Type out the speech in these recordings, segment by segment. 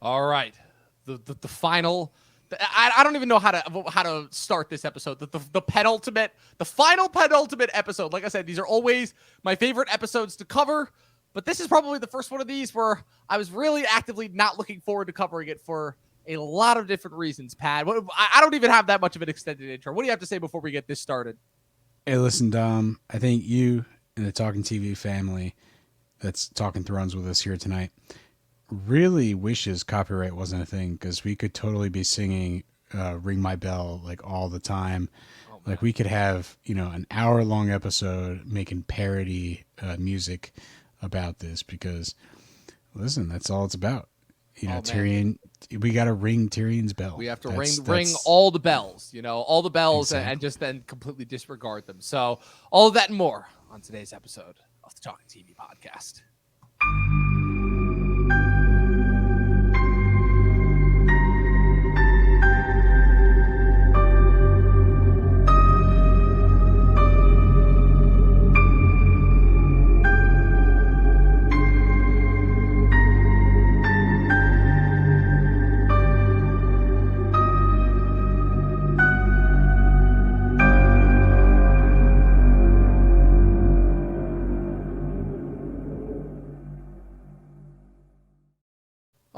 All right, the final. I don't even know how to start this episode. The final penultimate episode. Like I said, these are always my favorite episodes to cover, but this is probably the first one of these where I was really actively not looking forward to covering it for a lot of different reasons. Pat, I don't even have that much of an extended intro. What do you have to say before we get this started? Hey, listen, Dom. I think you and the Talking TV family that's talking Thrones with us here tonight really wishes copyright wasn't a thing, because we could totally be singing Ring My Bell like all the time. Oh, Like we could have, an hour-long episode making parody music about this, because listen, that's all it's about. Tyrion, we got to ring Tyrion's bell. We have to ring all the bells, all the bells, exactly. and just then completely disregard them. So all of that and more on today's episode of the Talking TV podcast.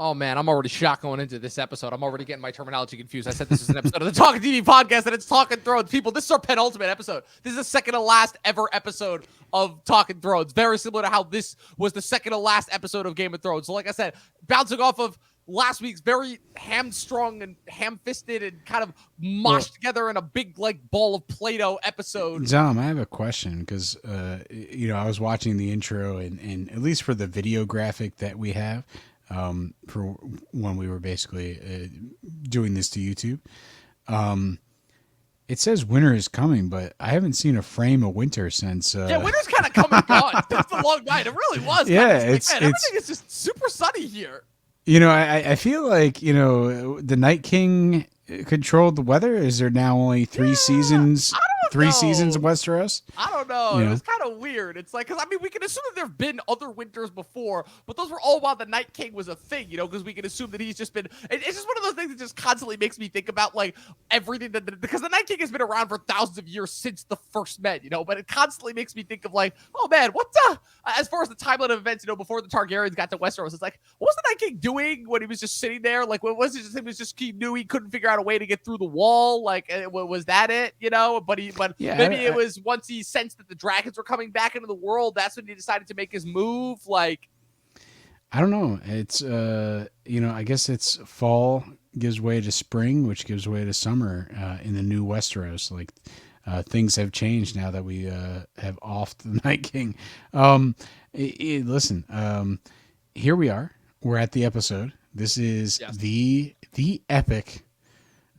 Oh, man, I'm already shocked going into this episode. I'm already getting my terminology confused. I said this is an episode of the Talking TV podcast, and it's Talking Thrones. People, this is our penultimate episode. This is the second to last ever episode of Talking Thrones. Very similar to how this was the second to last episode of Game of Thrones. So like I said, bouncing off of last week's very hamstrung and ham-fisted and kind of moshed together in a big like ball of Play-Doh episode. Dom, I have a question, because, I was watching the intro, and at least for the video graphic that we have, for when we were basically doing this to YouTube. It says winter is coming, but I haven't seen a frame of winter since. Winter's kind of come and gone. It's a long night. It really was. Yeah, everything is just super sunny here. I feel like, the Night King controlled the weather. Is there now only three seasons? Three seasons of Westeros? I don't know. It was kind of weird. It's like, because, we can assume that there have been other winters before, but those were all while the Night King was a thing, because we can assume that he's just been, it's just one of those things that just constantly makes me think about, like, everything because the Night King has been around for thousands of years since the first men, but it constantly makes me think of, like, oh, man, as far as the timeline of events, before the Targaryens got to Westeros, it's like, what was the Night King doing when he was just sitting there? Like, what was it just he knew he couldn't figure out a way to get through the wall? Like, was that it, But maybe it was once he sensed that the dragons were coming back into the world, that's when he decided to make his move. Like, I don't know. It's I guess it's fall gives way to spring, which gives way to summer in the new Westeros. Like things have changed now that we have offed the Night King. Listen, here we are. We're at the episode. This is the epic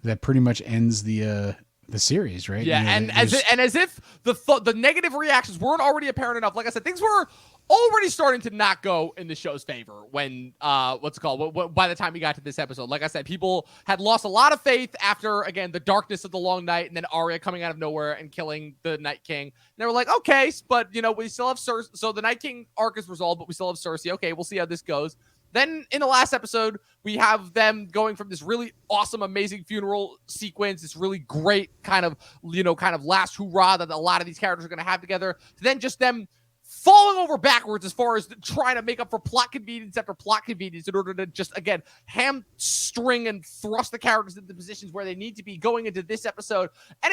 that pretty much ends the series, right? Yeah, as if the negative reactions weren't already apparent enough. Like I said, things were already starting to not go in the show's favor when by the time we got to this episode. Like I said, people had lost a lot of faith after, again, the darkness of the long night, and then Arya coming out of nowhere and killing the Night King. And they were like, okay, but we still have Cersei. So the Night King arc is resolved, but we still have Cersei. Okay, we'll see how this goes. Then in the last episode, we have them going from this really awesome, amazing funeral sequence, this really great kind of last hoorah that a lot of these characters are going to have together, to then just them falling over backwards as far as trying to make up for plot convenience after plot convenience in order to just, again, hamstring and thrust the characters into positions where they need to be going into this episode. And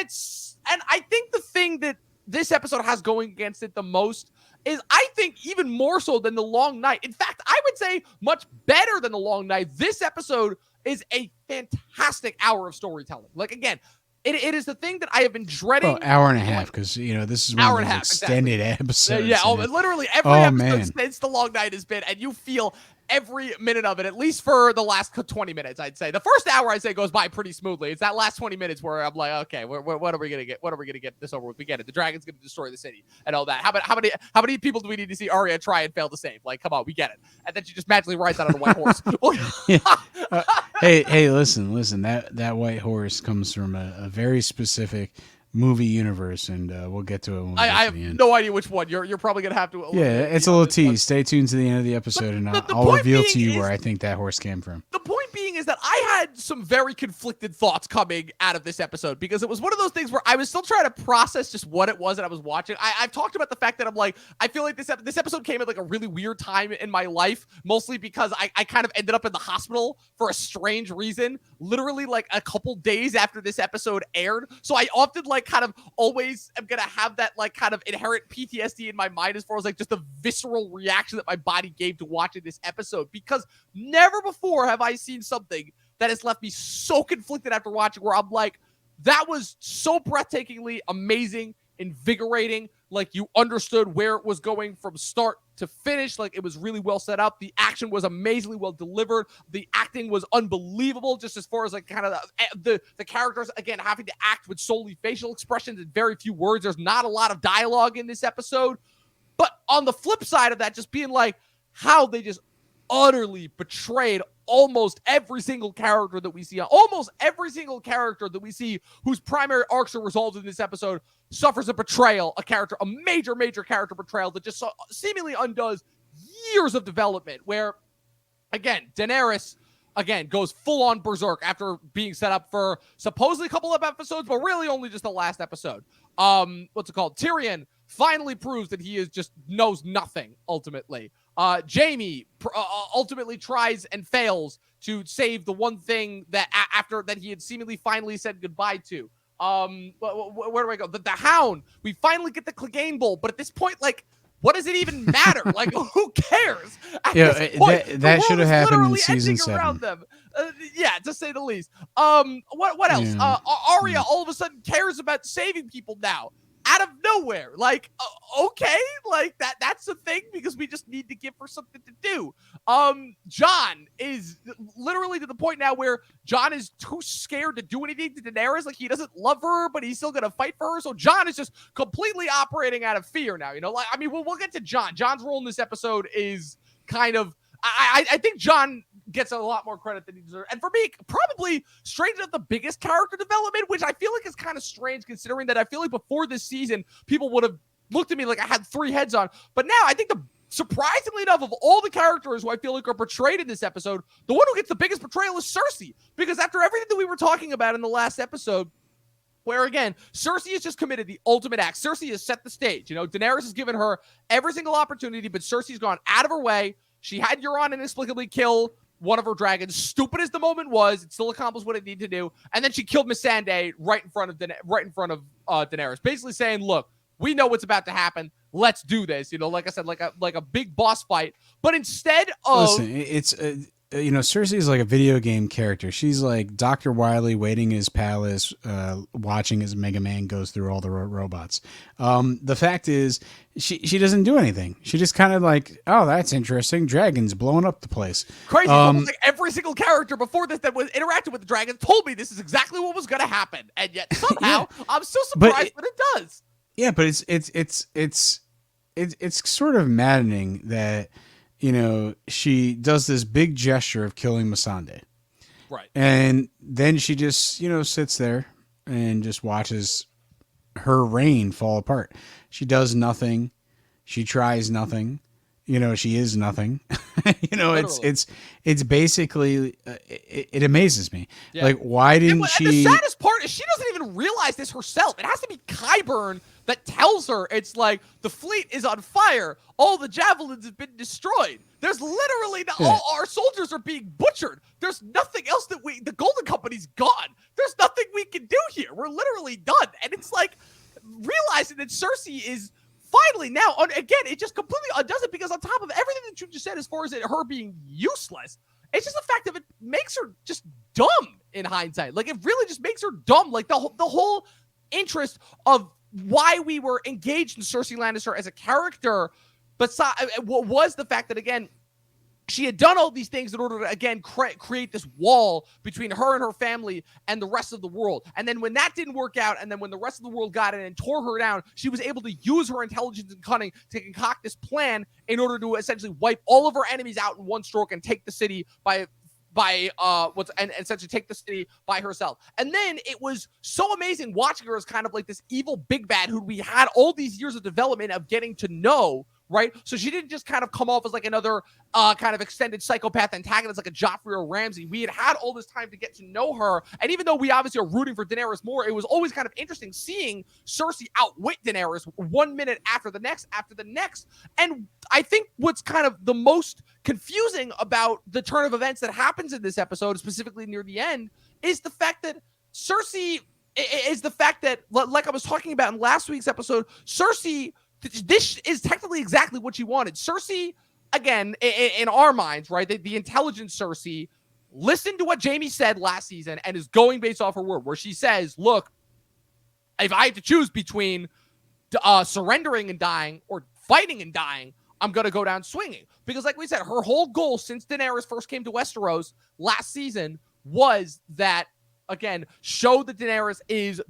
I think the thing that this episode has going against it the most is, I think, even more so than the long night. In fact, I would say much better than the long night. This episode is a fantastic hour of storytelling. Like, again, it is the thing that I have been dreading. Well, hour and a half, because this is one of those extended episodes. Yeah, literally every episode since the long night has been, and you feel every minute of it, at least for the last 20 minutes, I'd say. The first hour, I'd say, goes by pretty smoothly. It's that last 20 minutes where I'm like, okay, what are we going to get? What are we going to get this over with? We get it. The dragon's going to destroy the city and all that. How many people do we need to see Arya try and fail to save? Like, come on, we get it. And then she just magically rides out on a white horse. Hey, listen, that white horse comes from a very specific movie universe, and we'll get to it when we I get have to the end. no idea which one. You're probably gonna have to. Yeah, it's a little tease. Stay tuned to the end of the episode, and the I'll point reveal being to you is- where I think that horse came from. The point being is that I had some very conflicted thoughts coming out of this episode because it was one of those things where I was still trying to process just what it was that I was watching. I've talked about the fact that I'm like, I feel like this episode came at like a really weird time in my life, mostly because I kind of ended up in the hospital for a strange reason, literally like a couple days after this episode aired. So I often like kind of always am going to have that like kind of inherent PTSD in my mind as far as like just the visceral reaction that my body gave to watching this episode, because never before have I seen something that has left me so conflicted after watching, where I'm like, that was so breathtakingly amazing, invigorating. Like, you understood where it was going from start to finish. Like, it was really well set up. The action was amazingly well delivered. The acting was unbelievable, just as far as like kind of the characters, again, having to act with solely facial expressions and very few words. There's not a lot of dialogue in this episode. But on the flip side of that, just being like, how they just utterly betrayed almost every single character that we see. Almost every single character that we see whose primary arcs are resolved in this episode suffers a betrayal, a major character betrayal that just seemingly undoes years of development, where, again, Daenerys, again, goes full-on berserk after being set up for supposedly a couple of episodes, but really only just the last episode. What's it called? Tyrion finally proves that he knows nothing, ultimately. Jaime ultimately tries and fails to save the one thing that after that he had seemingly finally said goodbye to. Where do I go? The Hound. We finally get the Clegane Bowl, but at this point, like, what does it even matter? Like, who cares? Yeah, that should have happened in season 7. Around them. Yeah, to say the least. What else? Yeah. Arya all of a sudden cares about saving people now. Out of nowhere. Like, okay, like that's the thing, because we just need to give her something to do. Jon is literally to the point now where Jon is too scared to do anything to Daenerys. Like, he doesn't love her, but he's still gonna fight for her. So Jon is just completely operating out of fear now. You know, like, I mean, we'll get to Jon. Jon's role in this episode is kind of, I think Jon gets a lot more credit than he deserves. And for me, probably straight up the biggest character development, which I feel like is kind of strange considering that I feel like before this season, people would have looked at me like I had 3 heads on. But now I think surprisingly enough, of all the characters who I feel like are portrayed in this episode, the one who gets the biggest portrayal is Cersei. Because after everything that we were talking about in the last episode, where, again, Cersei has just committed the ultimate act. Cersei has set the stage. You know, Daenerys has given her every single opportunity, but Cersei's gone out of her way. She had Euron inexplicably kill one of her dragons. Stupid as the moment was, it still accomplished what it needed to do. And then she killed Missandei right in front of Daenerys, basically saying, "Look, we know what's about to happen. Let's do this." You know, like I said, like a big boss fight. But instead of it's Cersei is like a video game character. She's like Dr. Wily waiting in his palace, watching as Mega Man goes through all the robots. The fact is, she doesn't do anything. She just kind of like, oh, that's interesting. Dragons blowing up the place. Crazy. Almost like every single character before this that was interacting with the dragons told me this is exactly what was going to happen, and yet somehow I'm still surprised that it does. Yeah, but it's sort of maddening that, you know, she does this big gesture of killing Missandei. Right. And then she just, you know, sits there and just watches her reign fall apart. She does nothing. She tries nothing. You know, she is nothing. You know, Literally. it's basically, it amazes me. Yeah. Like, why didn't and she? the saddest part is she doesn't even realize this herself. It has to be Qyburn that tells her. It's like, the fleet is on fire. All the javelins have been destroyed. There's literally all our soldiers are being butchered. There's nothing else the Golden Company's gone. There's nothing we can do here. We're literally done. And it's like, realizing that Cersei is finally now, again, it just completely undoes it, because on top of everything that you just said as far as her being useless, it's just the fact that it makes her just dumb in hindsight. Like, it really just makes her dumb. Like, the whole interest of why we were engaged in Cersei Lannister as a character, was the fact that, again, she had done all these things in order to, again, create this wall between her and her family and the rest of the world. And then when that didn't work out, and then when the rest of the world got in and tore her down, she was able to use her intelligence and cunning to concoct this plan in order to essentially wipe all of her enemies out in one stroke and take the city by by and essentially take the city by herself. And then it was so amazing watching her as kind of like this evil big bad who we had all these years of development of getting to know, right? So she didn't just kind of come off as like another kind of extended psychopath antagonist like a Joffrey or Ramsay. We had all this time to get to know her. And even though we obviously are rooting for Daenerys more, it was always kind of interesting seeing Cersei outwit Daenerys 1 minute after the next. And I think what's kind of the most confusing about the turn of events that happens in this episode, specifically near the end, is the fact that Cersei like I was talking about in last week's episode, Cersei, this is technically exactly what she wanted. Cersei, again, in our minds, right, the intelligent Cersei listened to what Jaime said last season and is going based off her word, where she says, look, if I have to choose between surrendering and dying or fighting and dying, I'm going to go down swinging. Because like we said, her whole goal since Daenerys first came to Westeros last season was that, again, show that Daenerys is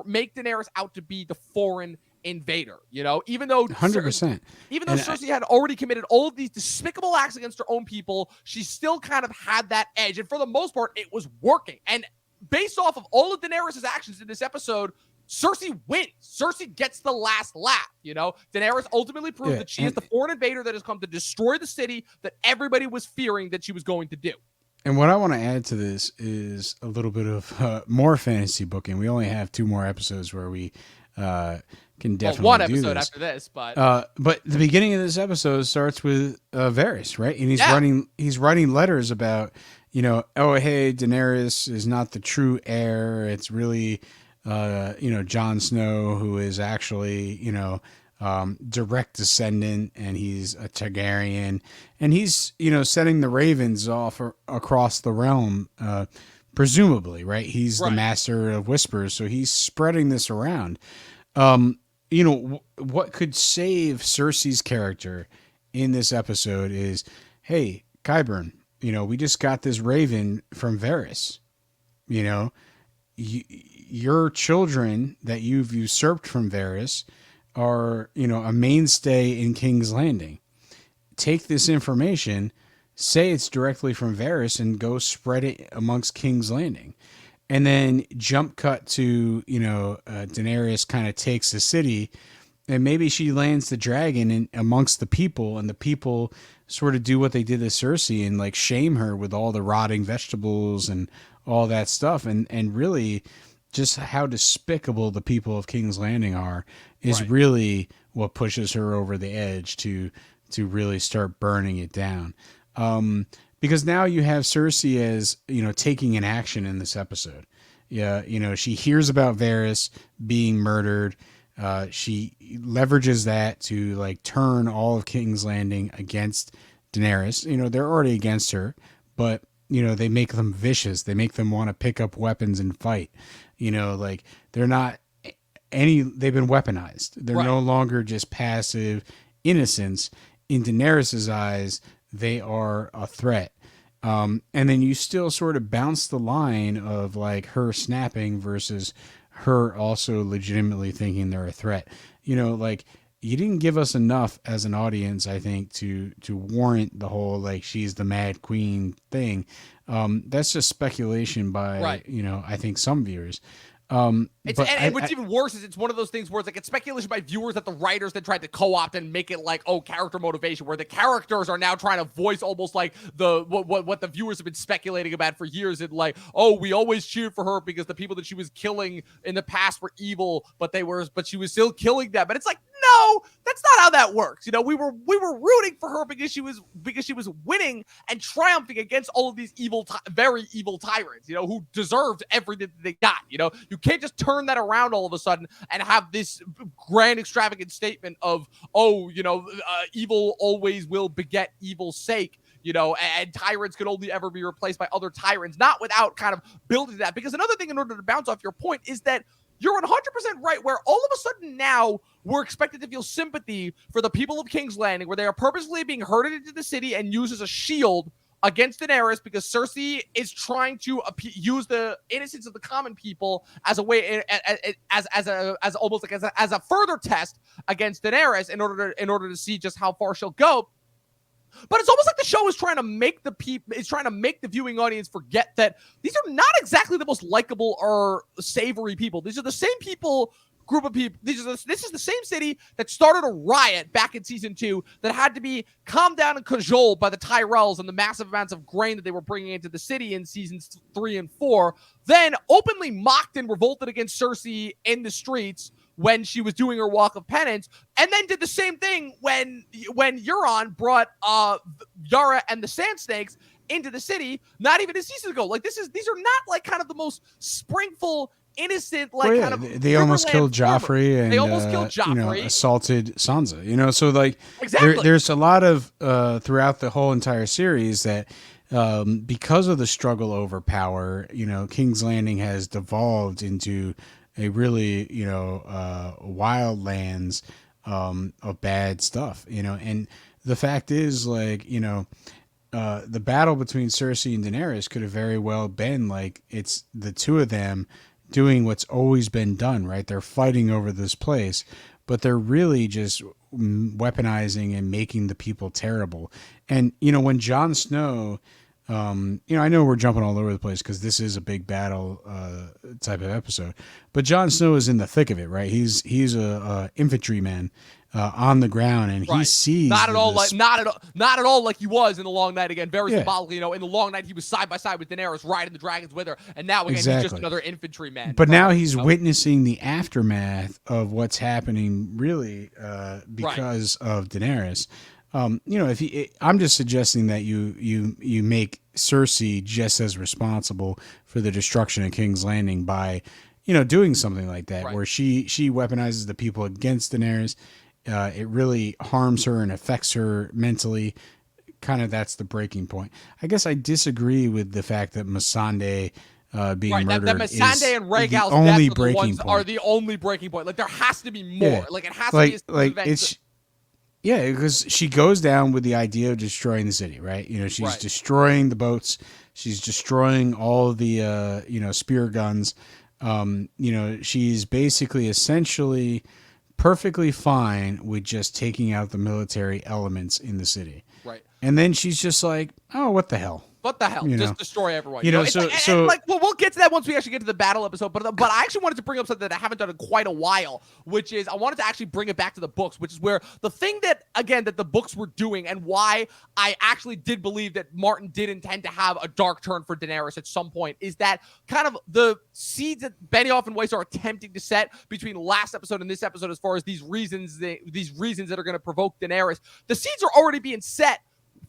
make Daenerys out to be the foreign invader, you know, even though 100%. Even though Cersei had already committed all of these despicable acts against her own people, she still kind of had that edge. And for the most part, it was working. And based off of all of Daenerys' actions in this episode, Cersei wins. Cersei gets the last laugh, you know? Daenerys ultimately proved that she is the foreign invader that has come to destroy the city that everybody was fearing that she was going to do. And what I want to add to this is a little bit of more fantasy booking. We only have 2 more episodes where we can definitely one do episode this. after this, but the beginning of this episode starts with Varys, right? And he's writing letters about, you know, oh hey, Daenerys is not the true heir. It's really Jon Snow, who is actually, direct descendant, and he's a Targaryen, and he's, setting the ravens off across the realm, presumably, right? He's the master of whispers, so he's spreading this around. What could save Cersei's character in this episode is, hey, Qyburn, we just got this raven from Varys, your children that you've usurped from Varys are, a mainstay in King's Landing. Take this information, say it's directly from Varys, and go spread it amongst King's Landing. And then jump cut to, Daenerys kind of takes the city, and maybe she lands the dragon amongst the people, and the people sort of do what they did to Cersei and like shame her with all the rotting vegetables and all that stuff. And really just how despicable the people of King's Landing are is really what pushes her over the edge to really start burning it down. Because now you have Cersei as, taking an action in this episode. Yeah, she hears about Varys being murdered. She leverages that to like turn all of King's Landing against Daenerys. They're already against her, but they make them vicious. They make them want to pick up weapons and fight. They're not they've been weaponized. They're no longer just passive innocents. In Daenerys's eyes, they are a threat. And then you still sort of bounce the line of like her snapping versus her also legitimately thinking they're a threat. You didn't give us enough as an audience, I think, to warrant the whole like she's the Mad Queen thing. That's just speculation by I think some viewers. What's even worse is it's one of those things where it's speculation by viewers that the writers then tried to co-opt and make it like, character motivation, where the characters are now trying to voice almost like what the viewers have been speculating about for years. And like, we always cheered for her because the people that she was killing in the past were evil, but she was still killing them. And it's like, no, that's not how that works. We were rooting for her because she was winning and triumphing against all of these very evil tyrants, who deserved everything that they got. You can't just turn that around all of a sudden and have this grand extravagant statement of, evil always will beget evil's sake. And tyrants can only ever be replaced by other tyrants, not without kind of building that. Because another thing, in order to bounce off your point, is that you're 100% right, where all of a sudden now we're expected to feel sympathy for the people of King's Landing, where they are purposely being herded into the city and used as a shield against Daenerys because Cersei is trying to use the innocence of the common people as a way, as a further test against Daenerys in order to see just how far she'll go. But it's almost like the show is trying to make the viewing audience forget that these are not exactly the most likable or savory people. These are the same group of people. This is the same city that started a riot back in season 2 that had to be calmed down and cajoled by the Tyrells and the massive amounts of grain that they were bringing into the city in seasons 3 and 4. Then openly mocked and revolted against Cersei in the streets when she was doing her walk of penance, and then did the same thing when Euron brought Yara and the Sand Snakes into the city not even a season ago. Like these are not like kind of the most springful, innocent, like kind of. They almost killed Joffrey, and they almost killed Joffrey. Assaulted Sansa. So like exactly. There's a lot of throughout the whole entire series that because of the struggle over power, King's Landing has devolved into a really wild lands of bad stuff. And the fact is, like, the battle between Cersei and Daenerys could have very well been like it's the two of them doing what's always been done, right? They're fighting over this place, but they're really just weaponizing and making the people terrible. And, when Jon Snow, I know we're jumping all over the place because this is a big battle type of episode, but Jon Snow is in the thick of it, right? He's a infantryman on the ground, and he sees not at all like he was in the Long Night again. Very symbolically, in the Long Night he was side by side with Daenerys, riding the dragons with her, and now again he's just another infantryman. But now he's witnessing the aftermath of what's happening, really, because of Daenerys. I'm just suggesting that you make Cersei just as responsible for the destruction of King's Landing by, doing something like that, where she weaponizes the people against Daenerys. It really harms her and affects her mentally. Kind of that's the breaking point. I guess I disagree with the fact that Missandei being murdered that Missandei and Rhaegal's only death breaking point. Are the only breaking point. Like there has to be more. Yeah. Like it has to be like it's. Yeah, because she goes down with the idea of destroying the city, right? She's destroying the boats. She's destroying all the, spear guns. She's basically essentially perfectly fine with just taking out the military elements in the city. Right. And then she's just like, oh, what the hell? What the hell? Just destroy everyone. We'll get to that once we actually get to the battle episode. But I actually wanted to bring up something that I haven't done in quite a while, which is I wanted to actually bring it back to the books, which is where the thing that the books were doing and why I actually did believe that Martin did intend to have a dark turn for Daenerys at some point is that kind of the seeds that Benioff and Weiss are attempting to set between last episode and this episode as far as these reasons that are going to provoke Daenerys. The seeds are already being set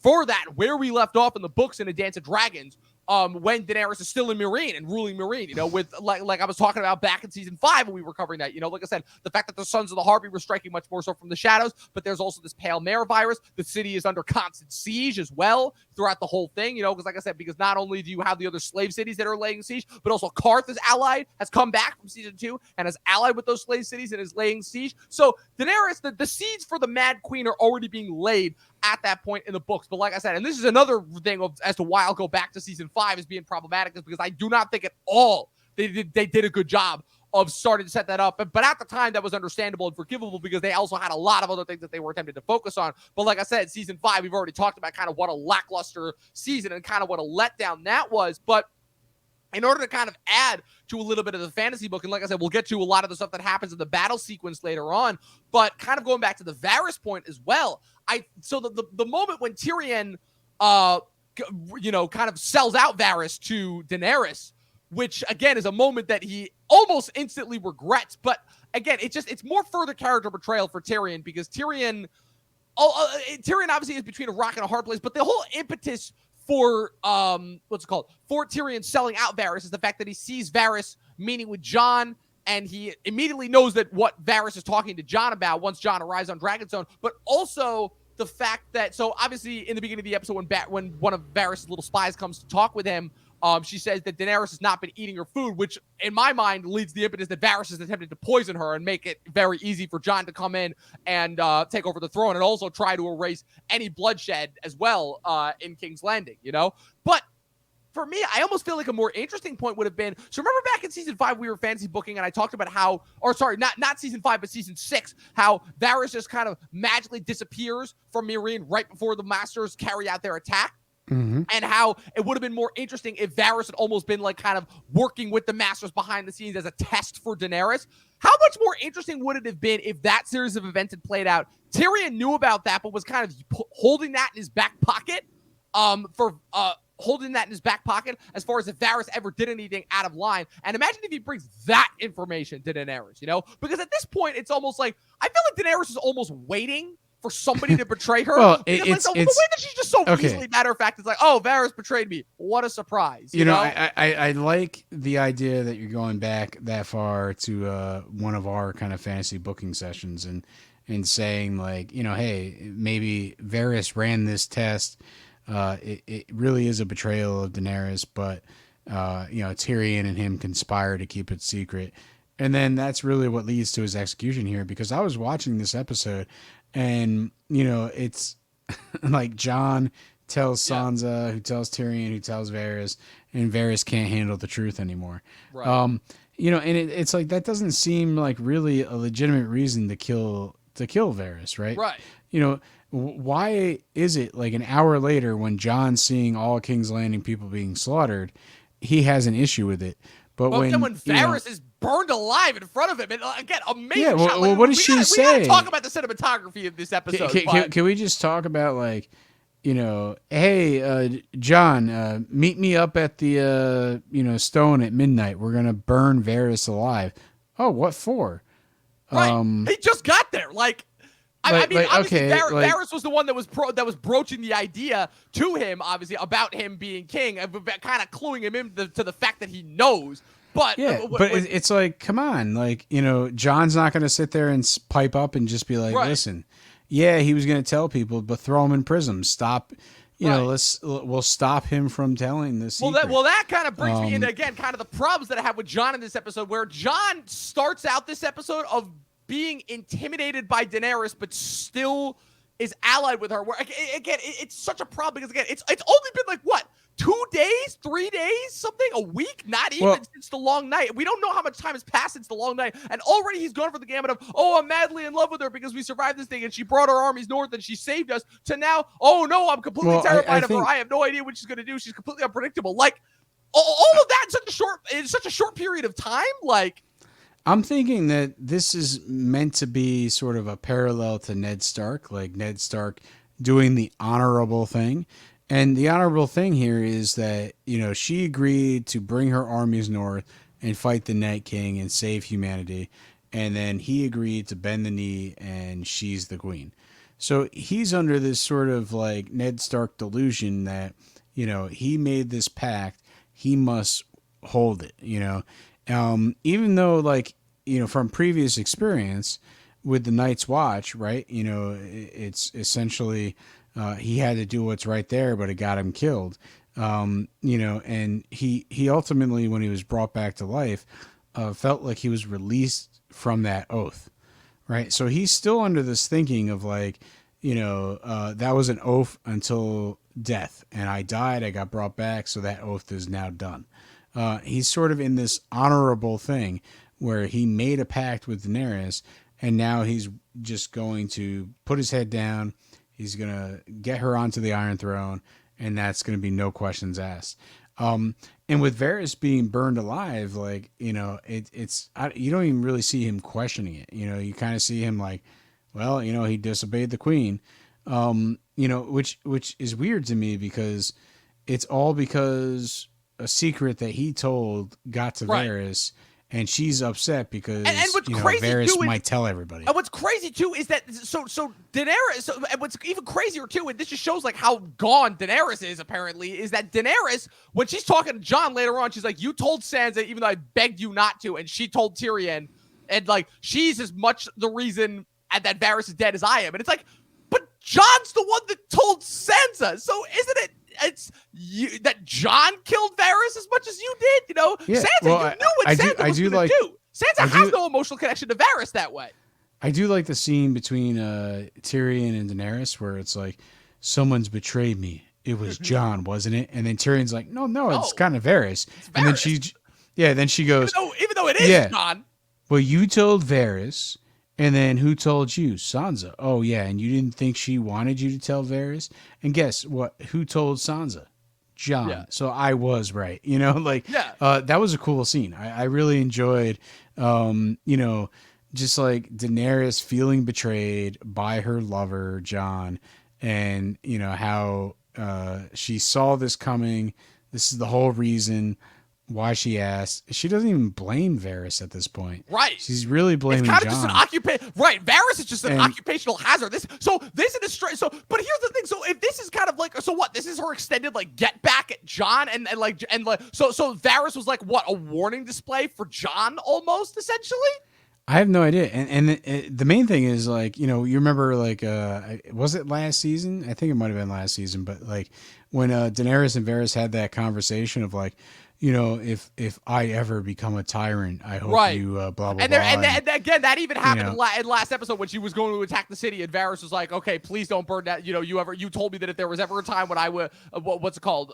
for that, where we left off in the books in A Dance of Dragons, when Daenerys is still in Meereen and ruling Meereen, with like I was talking about back in season 5 when we were covering that, like I said, the fact that the Sons of the Harpy were striking much more so from the shadows, but there's also this pale mare virus. The city is under constant siege as well throughout the whole thing, because like I said, because not only do you have the other slave cities that are laying siege, but also Karth has come back from season 2 and has allied with those slave cities and is laying siege. So Daenerys, the seeds for the Mad Queen are already being laid at that point in the books. But like I said, and this is another thing as to why I'll go back to season 5 as being problematic, is because I do not think at all they did a good job of starting to set that up. But at the time, that was understandable and forgivable because they also had a lot of other things that they were attempting to focus on. But like I said, season 5, we've already talked about kind of what a lackluster season and kind of what a letdown that was. But in order to kind of add to a little bit of the fantasy book, and like I said, we'll get to a lot of the stuff that happens in the battle sequence later on, but kind of going back to the Varys point as well, so the moment when Tyrion, kind of sells out Varys to Daenerys, which again is a moment that he almost instantly regrets, but again, it's more further character betrayal for Tyrion because Tyrion obviously is between a rock and a hard place, but the whole impetus for for Tyrion selling out Varys is the fact that he sees Varys meeting with Jon, and he immediately knows that what Varys is talking to Jon about once Jon arrives on Dragonstone, but also the fact that, so obviously in the beginning of the episode when one of Varys' little spies comes to talk with him, she says that Daenerys has not been eating her food, which in my mind leads the impetus that Varys has attempted to poison her and make it very easy for Jon to come in and take over the throne and also try to erase any bloodshed as well in King's Landing, But for me, I almost feel like a more interesting point would have been, so remember back in season 5, we were fantasy booking and I talked about how, or sorry, not season 5, but season 6, how Varys just kind of magically disappears from Meereen right before the Masters carry out their attack. Mm-hmm. And how it would have been more interesting if Varys had almost been like kind of working with the Masters behind the scenes as a test for Daenerys. How much more interesting would it have been if that series of events had played out? Tyrion knew about that, but was kind of holding that in his back pocket holding that in his back pocket as far as if Varys ever did anything out of line. And imagine if he brings that information to Daenerys, Because at this point, it's almost like, I feel like Daenerys is almost waiting for somebody to betray her. Well, the way that she's just so easily matter of fact, it's like, oh, Varys betrayed me. What a surprise. You know? I like the idea that you're going back that far to one of our kind of fantasy booking sessions and saying like, hey, maybe Varys ran this test. It really is a betrayal of Daenerys, but Tyrion and him conspire to keep it secret. And then that's really what leads to his execution here, because I was watching this episode and, it's like Jon tells Sansa, who tells Tyrion, who tells Varys, and Varys can't handle the truth anymore. Right. And it's like, that doesn't seem like really a legitimate reason to kill Varys, right? Right. Why is it like an hour later when Jon's seeing all King's Landing people being slaughtered, he has an issue with it? But when Varys is burned alive in front of him, and again, amazing shot. Well, what does she say? We gotta talk about the cinematography of this episode. Can we just talk about like, hey, Jon, meet me up at the stone at midnight. We're gonna burn Varys alive. Oh, what for? Right. He just got there. Varys was the one that was broaching the idea to him, obviously, about him being king, and kind of cluing him into the fact that he knows. But it's like, come on, Jon's not going to sit there and pipe up and just be like, listen, yeah, he was going to tell people, but throw him in prison. Stop. We'll stop him from telling this. That kind of brings me into, again, kind of the problems that I have with Jon in this episode, where Jon starts out this episode of being intimidated by Daenerys, but still is allied with her. Where again, it's such a problem because again, it's only been like what, 2 days, 3 days, something, a week, not even since the long night. We don't know how much time has passed since the long night, and already he's gone for the gamut of, oh, I'm madly in love with her because we survived this thing and she brought her armies north and she saved us, to now, oh no, I'm completely terrified of her. I have no idea what she's going to do. She's completely unpredictable. Like all of that in such a short period of time, like. I'm thinking that this is meant to be sort of a parallel to Ned Stark, like Ned Stark doing the honorable thing. And the honorable thing here is that, she agreed to bring her armies north and fight the Night King and save humanity. And then he agreed to bend the knee and she's the queen. So he's under this sort of like Ned Stark delusion that, he made this pact, he must hold it, even though from previous experience with the Night's Watch, right? It's essentially he had to do what's right there, but it got him killed. And he ultimately, when he was brought back to life, felt like he was released from that oath, right? So he's still under this thinking of like, that was an oath until death, and I died, I got brought back, so that oath is now done. He's sort of in this honorable thing where he made a pact with Daenerys, and now he's just going to put his head down. He's going to get her onto the Iron Throne, and that's going to be no questions asked. And with Varys being burned alive, you don't even really see him questioning it. You kind of see him like, well, he disobeyed the queen, which is weird to me because it's all because a secret that he told got to Varys. And she's upset because Varys might tell everybody. And what's crazy too is that so Daenerys. And what's even crazier too, and this just shows like how gone Daenerys is. Apparently, is that Daenerys, when she's talking to Jon later on, she's like, "You told Sansa, even though I begged you not to," and she told Tyrion, and like she's as much the reason that Varys is dead as I am. And it's like, but Jon's the one that told Sansa, so isn't it? It's you that Jon killed Varys as much as you did, Yeah, Sansa, you knew what Sansa was going to do. Sansa has no emotional connection to Varys that way. I do like the scene between Tyrion and Daenerys where it's like, someone's betrayed me. it was John, wasn't it? And then Tyrion's like, no, it's No, kind of Varys. it's And then Varys. then she goes, Even though it is yeah, John. well, you told Varys, and then who told you? Sansa. Oh, yeah, and you didn't think she wanted you to tell Varys? And guess what? Who told Sansa? John. Yeah. So I was right. You know, like, Yeah. that was a cool scene. I really enjoyed, you know, just like Daenerys feeling betrayed by her lover, John, and, you know, how she saw this coming. This is the whole reason why she asked. She doesn't even blame Varys at this point. Right. She's really blaming It's kind John. of just an occupation, right? Varys is just an And- occupational hazard. This is straight. So, but here's the thing. So, if this is kind of like, so what? This is her extended like get back at John, and so Varys was like what, a warning display for John almost essentially. I have no idea. And the main thing is, like, you know, you remember, like, was it last season? I think it might have been last season, but like when Daenerys and Varys had that conversation of like, you know, if I ever become a tyrant, I hope Right. you blah blah And blah. and again, that even happened know. in last episode when she was going to attack the city, and Varys was like, "Okay, please don't burn that. You know, you told me that if there was ever a time when I would, what's it called?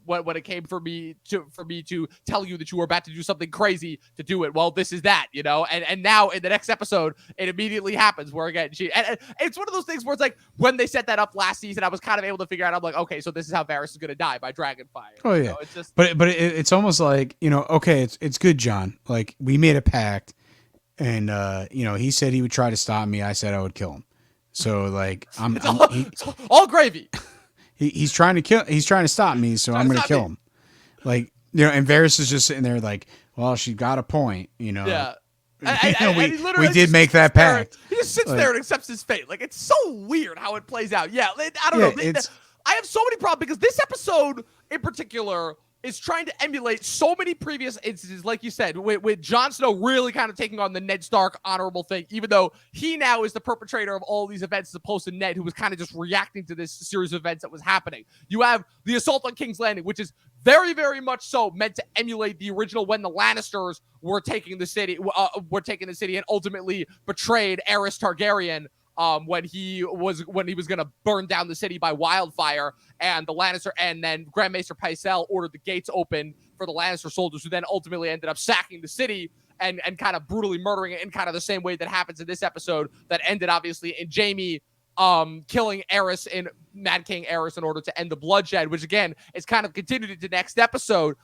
When it came for me to tell you that you were about to do something crazy to do it. Well, this is that, you know. And now in the next episode, it immediately happens where again and it's one of those things where it's like when they set that up last season, I was kind of able to figure out. I'm like, okay, so this is how Varys is going to die by Dragonfire. Oh, You yeah. know, it's just But it's almost like, you know, okay, it's good, John. Like, we made a pact, and you know, he said he would try to stop me. I said I would kill him. So like, it's all gravy. he's trying to stop me, so I'm to going to stop kill me. him. Like, you know, and Varys is just sitting there like, well, she got a point, you know. Yeah. You know, And he literally we did just make sits that there- pact. He just sits Like- there and accepts his fate. Like, it's so weird how it plays out. Yeah, I don't Yeah, know. it's- I have so many problems because this episode in particular is trying to emulate so many previous instances, like you said, with Jon Snow really kind of taking on the Ned Stark honorable thing, even though he now is the perpetrator of all these events as opposed to Ned, who was kind of just reacting to this series of events that was happening. You have the assault on King's Landing, which is very, very much so meant to emulate the original when the Lannisters were taking the city, and ultimately betrayed Aerys Targaryen. When he was going to burn down the city by wildfire, and the Lannister and then Grand Maester Pycelle ordered the gates open for the Lannister soldiers, who then ultimately ended up sacking the city and kind of brutally murdering it in kind of the same way that happens in this episode. That ended obviously in Jaime killing Aerys in Mad King Aerys in order to end the bloodshed, which again is kind of continued into next episode.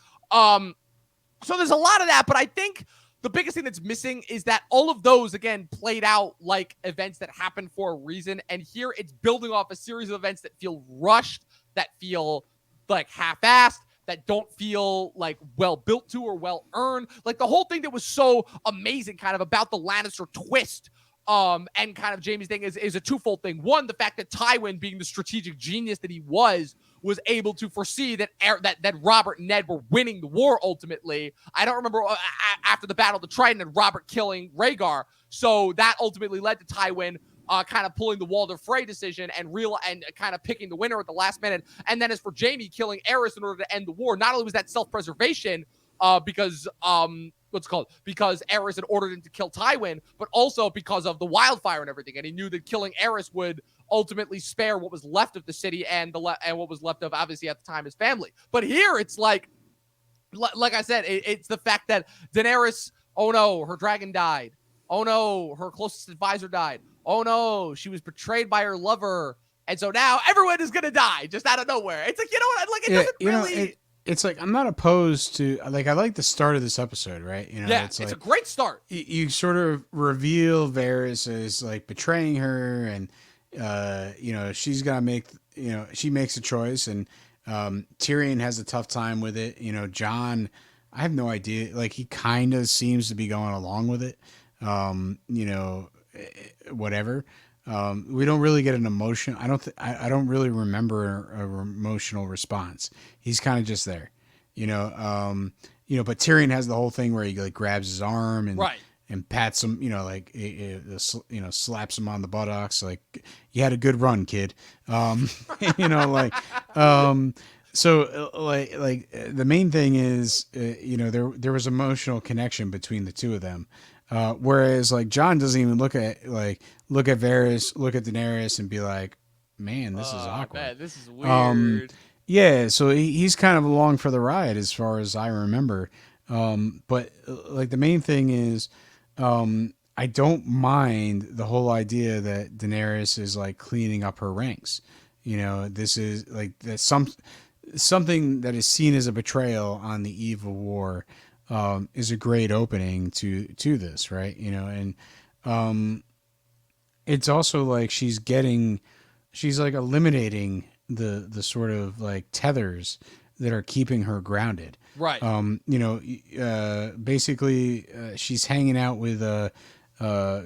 So there's a lot of that, but I think the biggest thing that's missing is that all of those, again, played out like events that happened for a reason. And here it's building off a series of events that feel rushed, that feel like half-assed, that don't feel like well built to or well earned. Like the whole thing that was so amazing kind of about the Lannister twist and kind of Jaime's thing is a twofold thing. One, the fact that Tywin, being the strategic genius that he was able to foresee that Robert and Ned were winning the war ultimately. I don't remember after the Battle of the Trident and Robert killing Rhaegar. So that ultimately led to Tywin kind of pulling the Walder Frey decision and kind of picking the winner at the last minute. And then as for Jaime killing Aerys in order to end the war, not only was that self-preservation because because Aerys had ordered him to kill Tywin, but also because of the wildfire and everything. And he knew that killing Aerys would ultimately spare what was left of the city and what was left of, obviously, at the time, his family. But here it's like I said, it's the fact that Daenerys, oh no, her dragon died. Oh no, her closest advisor died. Oh no, she was betrayed by her lover. And so now everyone is going to die just out of nowhere. It's like, you know what? Like, it doesn't really... It's like, I'm not opposed to, like, I like the start of this episode, right? You know, Yeah, it's a like, great start. you sort of reveal Varys as like betraying her, and you know, she's got to make, you know, she makes a choice, and Tyrion has a tough time with it. You know, Jon, I have no idea, like, he kind of seems to be going along with it. You know, whatever. We don't really get an emotion. I don't really remember a emotional response. He's kind of just there, you know. But Tyrion has the whole thing where he like grabs his arm and Right. and pats him, you know, like slaps him on the buttocks, like, you had a good run, kid. You know, like, so like the main thing is, you know, there was emotional connection between the two of them. Whereas like Jon doesn't even look at Varys, look at Daenerys and be like, man, this is awkward. Man, this is weird. Yeah, so he's kind of along for the ride as far as I remember. But like the main thing is, I don't mind the whole idea that Daenerys is like cleaning up her ranks. You know, this is like that something that is seen as a betrayal on the eve of war, is a great opening to this, right? You know, and it's also like she's like eliminating the sort of like tethers that are keeping her grounded. Right. You know, basically, she's hanging out with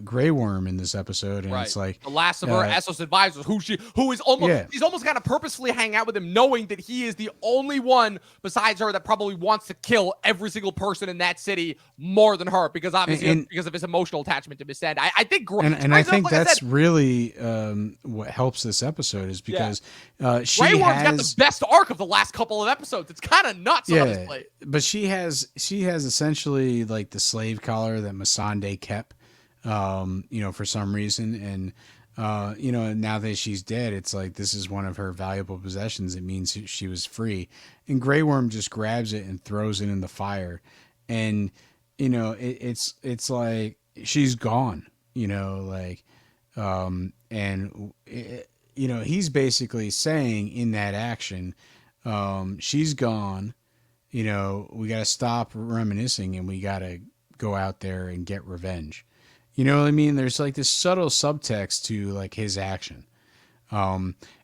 Grey Worm in this episode, and Right. it's like, The last of her Essos advisors, who is almost yeah, she's almost kind of purposefully hanging out with him, knowing that he is the only one besides her that probably wants to kill every single person in that city more than her, because obviously because of his emotional attachment to Missandei. I think and I think like that's I said, really what helps this episode is because she Grey Worm's got the has best arc of the last couple of episodes. It's kind of nuts, honestly. but she has essentially like the slave collar that Missandei kept, you know, for some reason. And, you know, now that she's dead, it's like this is one of her valuable possessions. It means she was free. And Grey Worm just grabs it and throws it in the fire. And, you know, it's like she's gone, you know, like, and, you know, he's basically saying in that action, she's gone. You know, we got to stop reminiscing and we got to go out there and get revenge. You know what I mean? There's like this subtle subtext to like his action.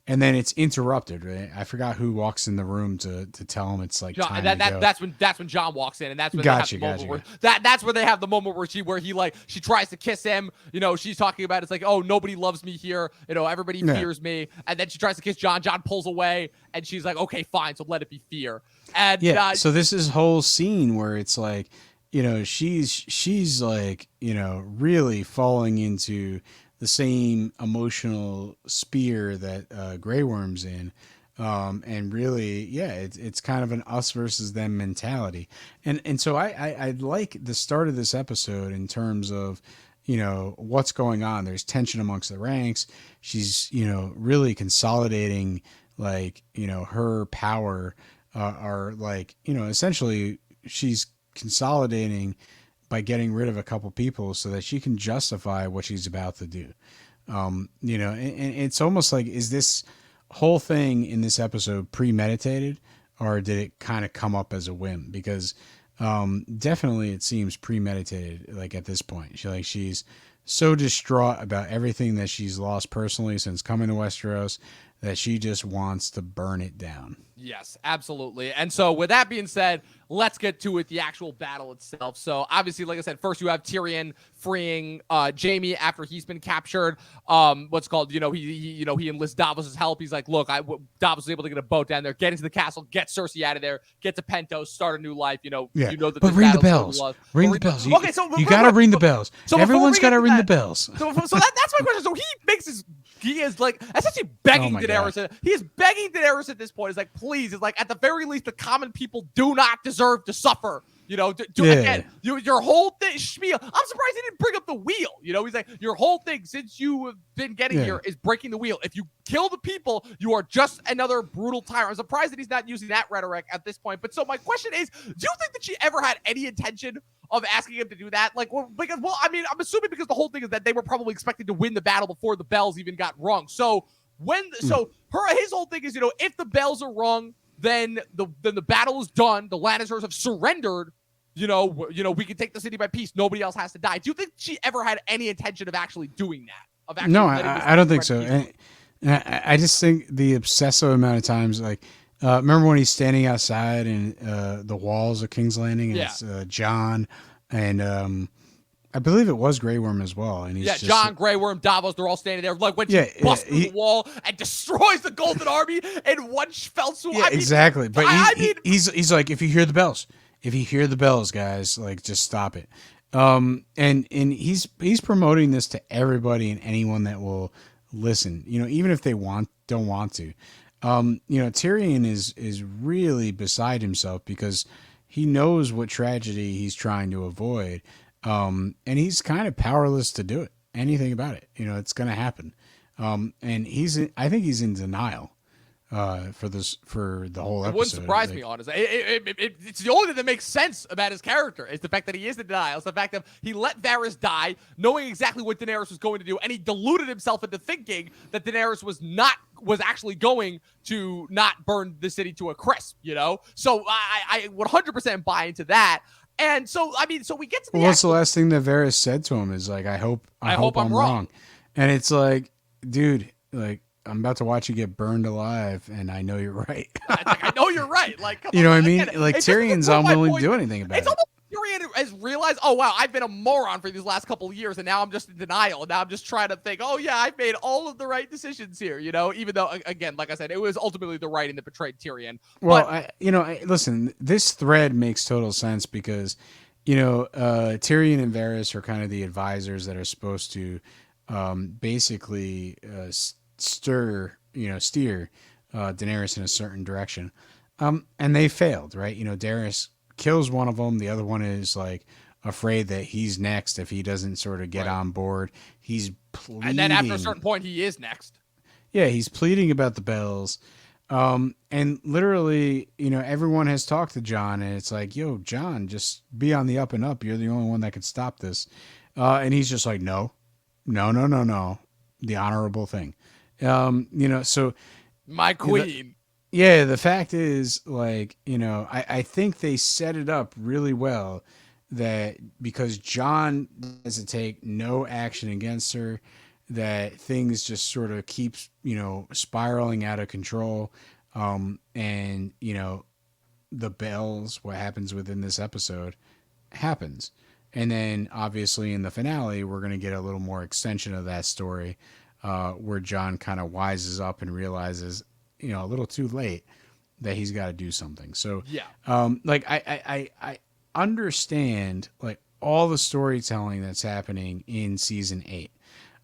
And then it's interrupted, right? I forgot who walks in the room to tell him it's like time to go. That's when John walks in, and that's when Gotcha, they have the moment where that's where they have the moment where she tries to kiss him. You know, she's talking about it's like, oh, nobody loves me here. You know, everybody fears me, and then she tries to kiss John. John pulls away, and she's like, okay, fine, so let it be fear. And so this is whole scene where it's like, you know, she's like, you know, really falling into the same emotional spear that Grey Worm's in. And really, it's kind of an us versus them mentality. And so I like the start of this episode in terms of, you know, what's going on. There's tension amongst the ranks. She's, you know, really consolidating, like, you know, her power, are like, you know, essentially she's consolidating by getting rid of a couple people so that she can justify what she's about to do. You know, and it's almost like, is this whole thing in this episode premeditated, or did it kind of come up as a whim? Because definitely it seems premeditated. Like at this point, she's so distraught about everything that she's lost personally since coming to Westeros that she just wants to burn it down. Yes, absolutely. And so with that being said, let's get to it, the actual battle itself. So obviously, like I said, first you have Tyrion freeing Jaime after he's been captured. What's called, you know, he enlists Davos' help. He's like, look, Davos was able to get a boat down there, get into the castle, get Cersei out of there, get to Pentos, start a new life. You know, you know that. But ring the bells. Ring the bells. Okay, so you got to ring the bells. So everyone's got to ring the bells. So that's my question. So he is like essentially begging Daenerys. He is begging Daenerys at this point. He's like, please, it's like at the very least, the common people do not deserve to suffer. You know, again, your whole thing, spiel. I'm surprised he didn't bring up the wheel. You know, he's like, your whole thing since you have been getting here is breaking the wheel. If you kill the people, you are just another brutal tyrant. I'm surprised that he's not using that rhetoric at this point. But so my question is, do you think that she ever had any intention of asking him to do that? Like, because I mean, I'm assuming because the whole thing is that they were probably expecting to win the battle before the bells even got rung. So his whole thing is, you know, if the bells are rung, then the battle is done. The Lannisters have surrendered. You know, we can take the city by peace. Nobody else has to die. Do you think she ever had any intention of actually doing that? No, I don't think so. And I just think the obsessive amount of times, like, remember when he's standing outside and the walls of King's Landing, and it's John and I believe it was Grey Worm as well. And he's just, John, Grey Worm, Davos, they're all standing there. Like when she busts through the wall and destroys the Golden Army in one fell swoop. Yeah, exactly. But he's like, if you hear the bells, guys, like, just stop it. And he's promoting this to everybody and anyone that will listen, you know, even if they don't want to. You know, Tyrion is really beside himself because he knows what tragedy he's trying to avoid. And he's kind of powerless to do anything about it. You know, it's going to happen. And I think he's in denial. for the whole It episode. wouldn't surprise Like, me, honestly. It's the only thing that makes sense about his character is the fact that he is in denial. It's the fact that he let Varys die, knowing exactly what Daenerys was going to do, and he deluded himself into thinking that Daenerys was actually going to not burn the city to a crisp. So I 100% buy into that. And so I mean, so we get to the. what's the last thing that Varys said to him is like, I hope I'm wrong. And it's like, dude, like, I'm about to watch you get burned alive, and I know you're right. I know you're right. Like, come you know on, what I mean? again, Like, Tyrion's unwilling to do anything about it's it. almost Tyrion has realized, oh wow, I've been a moron for these last couple of years, and now I'm just in denial, and now I'm just trying to think, oh yeah, I've made all of the right decisions here, even though, again, like I said, it was ultimately the writing that betrayed Tyrion. Well, listen, this thread makes total sense because, Tyrion and Varys are kind of the advisors that are supposed to basically steer Daenerys in a certain direction. And they failed, right? Daenerys kills one of them. The other one is like afraid that he's next if he doesn't sort of get on board. He's pleading. And then after a certain point, he is next. Yeah, he's pleading about the bells. And literally, everyone has talked to Jon, and it's like, yo, Jon, just be on the up and up. You're the only one that could stop this. And he's just like, no. The honorable thing. So my queen. The fact is, like, I think they set it up really well that because Jon has to take no action against her, that things just sort of keeps, spiraling out of control. And, the bells, what happens within this episode happens. And then obviously in the finale, we're going to get a little more extension of that story, where Jon kind of wises up and realizes, a little too late that he's got to do something. So, like I understand like all the storytelling that's happening in season 8.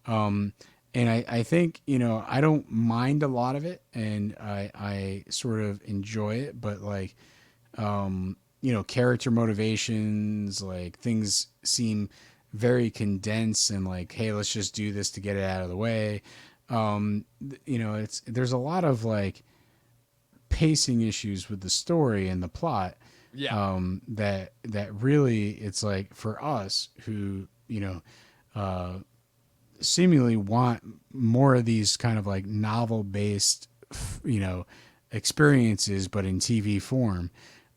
And I think, I don't mind a lot of it, and I sort of enjoy it, but like, character motivations, like things seem very condensed and like, hey, let's just do this to get it out of the way. There's a lot of like pacing issues with the story and the plot. Yeah. That really, it's like for us who, seemingly want more of these kind of like novel based, experiences, but in TV form.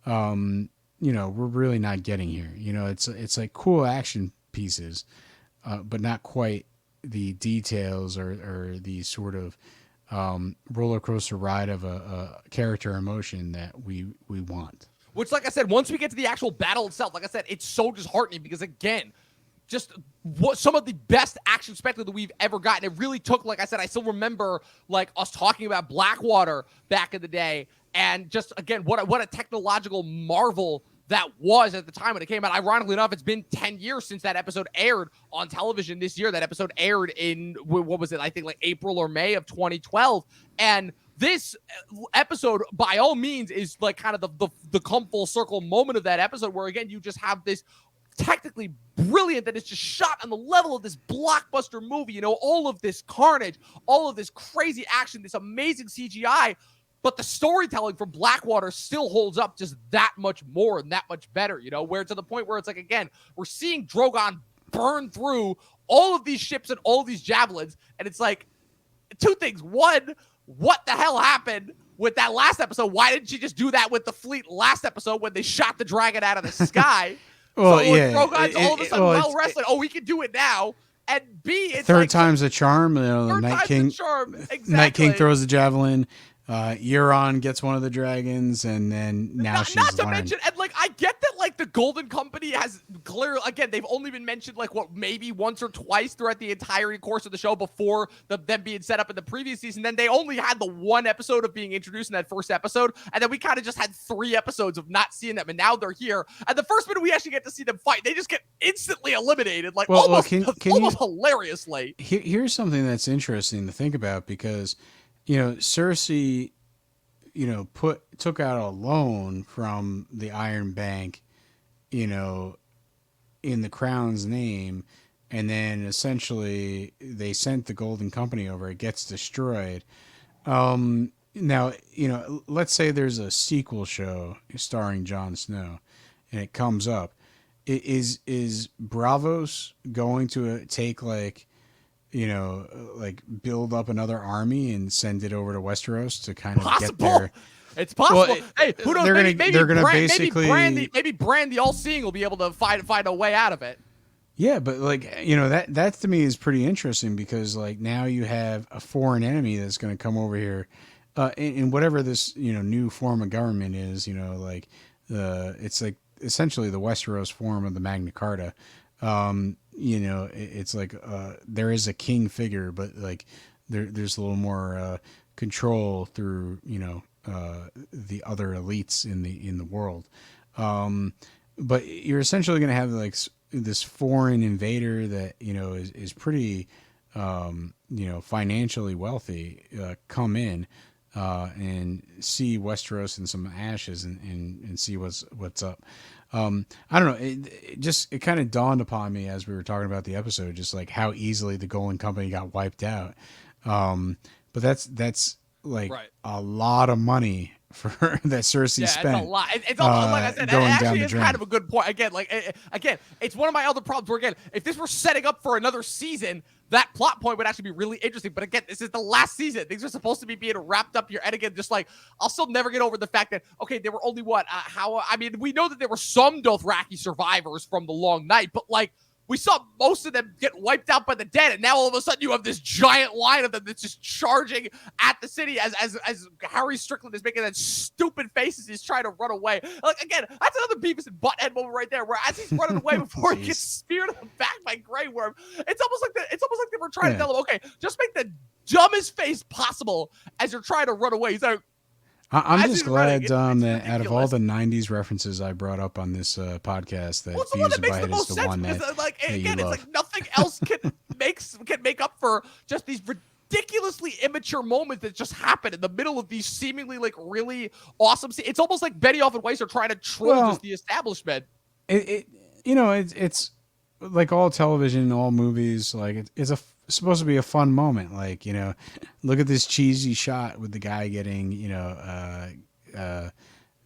We're really not getting here. It's like cool action pieces, but not quite the details or the sort of roller coaster ride of a character emotion that we want. Which, like I said, once we get to the actual battle itself, like I said, it's so disheartening because, again, just what some of the best action spectacle that we've ever gotten. It really took, like I said, I still remember like us talking about Blackwater back in the day, and just again, what a technological marvel that was at the time when it came out. Ironically enough, it's been 10 years since that episode aired on television this year. That episode aired in, what was it? I think like April or May of 2012. And this episode, by all means, is like kind of the come full circle moment of that episode where, again, you just have this technically brilliant that is just shot on the level of this blockbuster movie. All of this carnage, all of this crazy action, this amazing CGI. But the storytelling from Blackwater still holds up just that much more and that much better, where to the point where it's like, again, we're seeing Drogon burn through all of these ships and all of these javelins. And it's like two things. One, what the hell happened with that last episode? Why didn't she just do that with the fleet last episode when they shot the dragon out of the sky? Well, so yeah. Drogon's all of a sudden well rested. Oh, we can do it now. And B, it's third like, time's a charm. Third Night time's King, a charm. Exactly. Night King throws the javelin. Euron gets one of the dragons, and then now she's not to learned. mention, and like I get that like the Golden Company has clearly, again, they've only been mentioned like maybe once or twice throughout the entire course of the show before them being set up in the previous season. Then they only had the one episode of being introduced in that first episode, and then we kind of just had 3 episodes of not seeing them, and now they're here. And the first minute we actually get to see them fight, they just get instantly eliminated, like almost hilariously. Here's something that's interesting to think about because, Cersei, took out a loan from the Iron Bank, in the Crown's name, and then essentially they sent the Golden Company over. It gets destroyed. now, you know, let's say there's a sequel show starring Jon Snow, and it comes up. Is Bravos going to take like, you know, like build up another army and send it over to Westeros to kind of get Possible. their. It's possible. Well, Hey, who knows? they're gonna basically maybe Bran the All-Seeing will be able to find a way out of it. yeah, but like, you know, that to me is pretty interesting because like now you have a foreign enemy that's going to come over here, in whatever this, you know, new form of government is, you know, like it's like essentially the Westeros form of the Magna Carta. You know, it's like there is a king figure, but like there's a little more control through, you know, the other elites in the world. But you're essentially going to have like this foreign invader that, you know, is pretty, you know, financially wealthy, come in and see Westeros in some ashes and see what's up. I don't know. It kind of dawned upon me as we were talking about the episode, just like how easily the Golden Company got wiped out. But that's like Right. a lot of money for that Cersei Yeah, spent. it's a lot. It's almost, like I said, it going down actually the is drain. kind of a good point. Again, it's one of my other problems where, again, if this were setting up for another season, that plot point would actually be really interesting. But again, this is the last season. Things are supposed to be being wrapped up here. And again, just like, I'll still never get over the fact that, okay, there were only I mean, we know that there were some Dothraki survivors from the Long Night, but like, we saw most of them get wiped out by the dead, and now all of a sudden you have this giant line of them that's just charging at the city as Harry Strickland is making that stupid face as he's trying to run away. Like, again, that's another Beavis and Butthead moment right there, where as he's running away before he gets speared in the back by Grey Worm, it's almost like they were trying to tell him, okay, just make the dumbest face possible as you're trying to run away. He's like, I'm just glad it's that out of all ridiculous. the '90s references I brought up on this podcast, that Well, it's the one Beavis that and makes the Butthead is most the sense one because, that, like, that you again, it's love. like nothing else can make up for just these ridiculously immature moments that just happen in the middle of these seemingly like really awesome scenes. It's almost like Benioff and Weiss are trying to troll just the establishment. It you know, it's like all television, all movies, like it's supposed to be a fun moment. Like, you know, look at this cheesy shot with the guy getting, you know,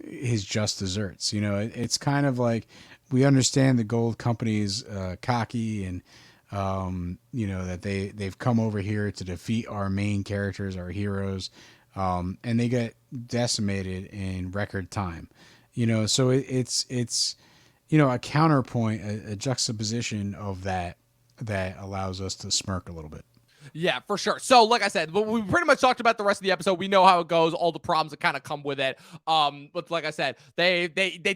his just desserts. You know, it's kind of like we understand the Gold Company's cocky and you know, that they've come over here to defeat our main characters, our heroes, and they get decimated in record time. You know, so it's you know, a counterpoint, a juxtaposition of that allows us to smirk a little bit. Yeah, for sure. So, like I said, we pretty much talked about the rest of the episode. We know how it goes, all the problems that kind of come with it. But like I said, they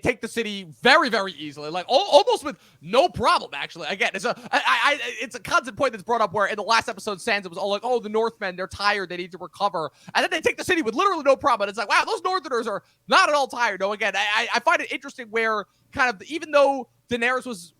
take the city very, very easily, like almost with no problem. Actually, again, it's a constant point that's brought up where in the last episode, Sansa was all like, "Oh, the Northmen, they're tired, they need to recover," and then they take the city with literally no problem. And it's like, wow, those Northerners are not at all tired. No, again, I find it interesting where kind of even though Daenerys was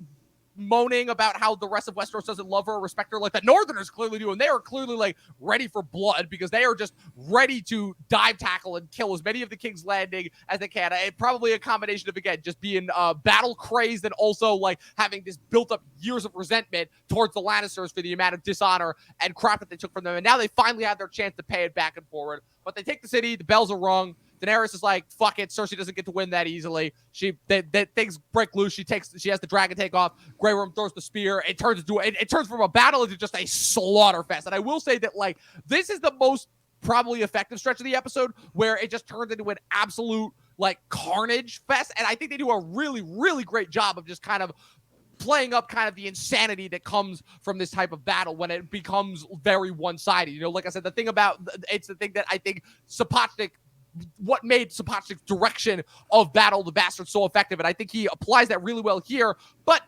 moaning about how the rest of Westeros doesn't love her or respect her like the Northerners clearly do, and they are clearly like ready for blood because they are just ready to dive tackle and kill as many of the King's Landing as they can. Probably a combination of, again, just being battle crazed and also like having this built up years of resentment towards the Lannisters for the amount of dishonor and crap that they took from them, and now they finally have their chance to pay it back and forward. But they take the city, the bells are rung. Daenerys is like, fuck it. Cersei doesn't get to win that easily. Things break loose. She has the dragon take off. Grey Worm throws the spear. It turns from a battle into just a slaughter fest. And I will say that, like, this is the most probably effective stretch of the episode where it just turns into an absolute like carnage fest. And I think they do a really, really great job of just kind of playing up kind of the insanity that comes from this type of battle when it becomes very one-sided. You know, like I said, it's the thing that I think what made Sapochnik's direction of Battle of the Bastards so effective, and I think he applies that really well here. But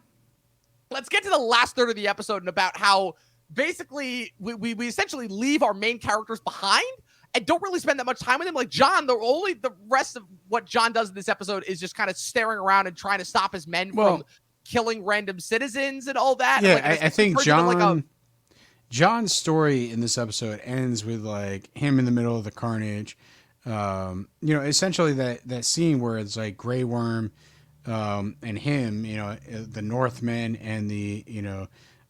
let's get to the last third of the episode and about how basically we essentially leave our main characters behind and don't really spend that much time with them. Like Jon, the rest of what Jon does in this episode is just kind of staring around and trying to stop his men from killing random citizens and all that. Yeah, like, I think Jon's story in this episode ends with like him in the middle of the carnage. You know, essentially that scene where it's like Grey Worm, and him, you know, the Northmen and the, you know,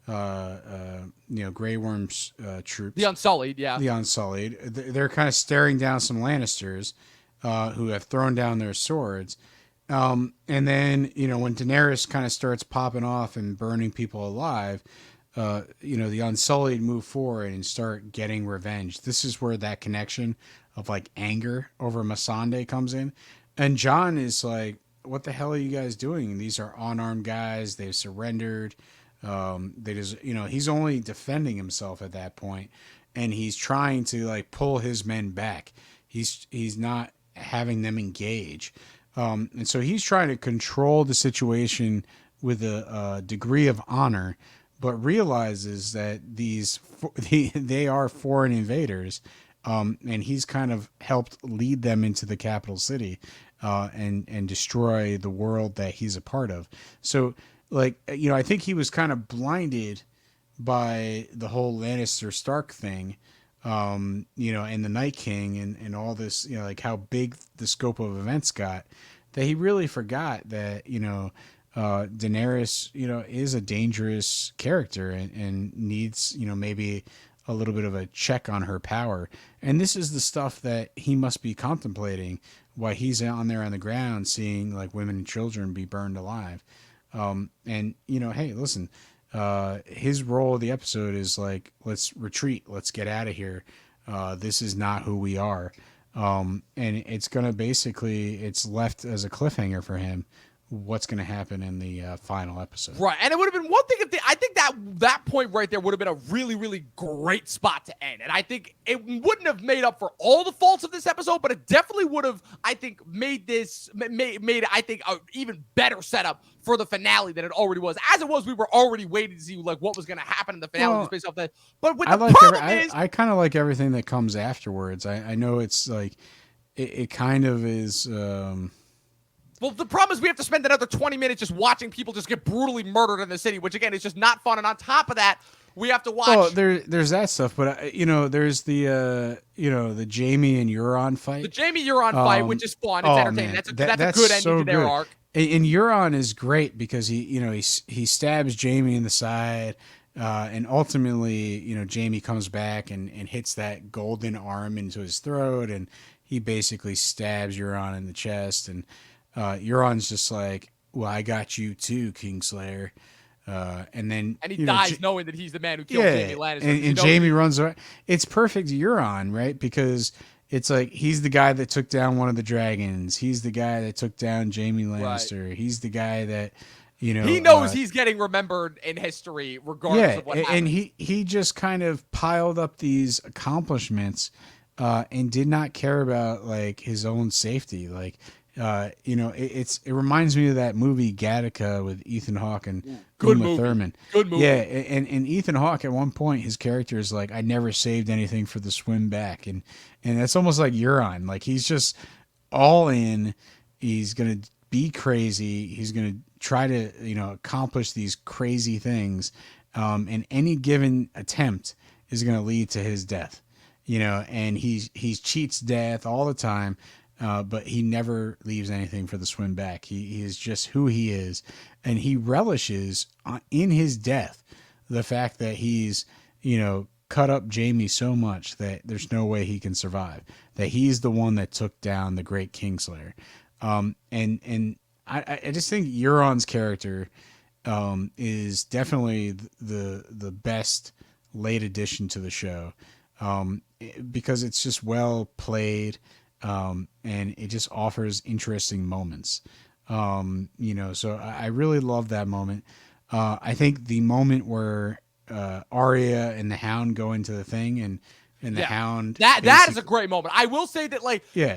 Grey Worm's troops, The Unsullied, yeah. the Unsullied. They're kind of staring down some Lannisters who have thrown down their swords. And then, when Daenerys kind of starts popping off and burning people alive, the Unsullied move forward and start getting revenge. This is where that connection of like anger over Missandei comes in. And Jon is like, what the hell are you guys doing? These are unarmed guys. They've surrendered. They just, he's only defending himself at that point, and he's trying to like pull his men back. He's not having them engage. And so he's trying to control the situation with a degree of honor, but realizes that they are foreign invaders, and he's kind of helped lead them into the capital city, and destroy the world that he's a part of. So, like, I think he was kind of blinded by the whole Lannister Stark thing, and the Night King and all this, like how big the scope of events got, that he really forgot that, Daenerys, is a dangerous character and needs, maybe a little bit of a check on her power. And this is the stuff that he must be contemplating while he's on there on the ground seeing like women and children be burned alive. Hey, listen, his role of the episode is like, let's retreat, let's get out of here. This is not who we are. And it's going to basically, it's left as a cliffhanger for him what's going to happen in the final episode. Right. And it would have been one thing if I think that point right there would have been a really, really great spot to end. And I think it wouldn't have made up for all the faults of this episode, but it definitely would have, I think, made I think, a even better setup for the finale than it already was. As it was, we were already waiting to see like what was going to happen in the finale just based off that. But with I kind of like everything that comes afterwards. I know it's like, it kind of is... Well, the problem is we have to spend another 20 minutes just watching people just get brutally murdered in the city, which again is just not fun. And on top of that, we have to watch. Well, there's that stuff, but there's the the Jaime and Euron fight. The Jaime Euron fight, which is fun. It's entertaining. Man. That's a good ending to their arc. And Euron is great because he stabs Jaime in the side, and ultimately Jaime comes back and hits that golden arm into his throat, and he basically stabs Euron in the chest, and Euron's just like, well, I got you too, Kingslayer. And he dies knowing that he's the man who killed Jaime Lannister. And Jaime runs away. It's perfect Euron, right? Because it's like he's the guy that took down one of the dragons. He's the guy that took down Jaime Lannister. Right. He's the guy that, he knows he's getting remembered in history regardless of what happened. And he just kind of piled up these accomplishments and did not care about like his own safety. Like, it reminds me of that movie Gattaca with Ethan Hawke and Uma Thurman. Good movie. Yeah, and Ethan Hawke at one point, his character is like, I never saved anything for the swim back, and that's almost like Euron. Like he's just all in. He's gonna be crazy. He's gonna try to accomplish these crazy things, and any given attempt is gonna lead to his death. And he cheats death all the time. But he never leaves anything for the swim back. He is just who he is. And he relishes in his death the fact that he's, cut up Jaime so much that there's no way he can survive. That he's the one that took down the great Kingslayer. And I just think Euron's character is definitely the best late addition to the show, because it's just well played. And it just offers interesting moments. So I really love that moment. I think the moment where Arya and the Hound go into the thing and the Hound that is a great moment. I will say that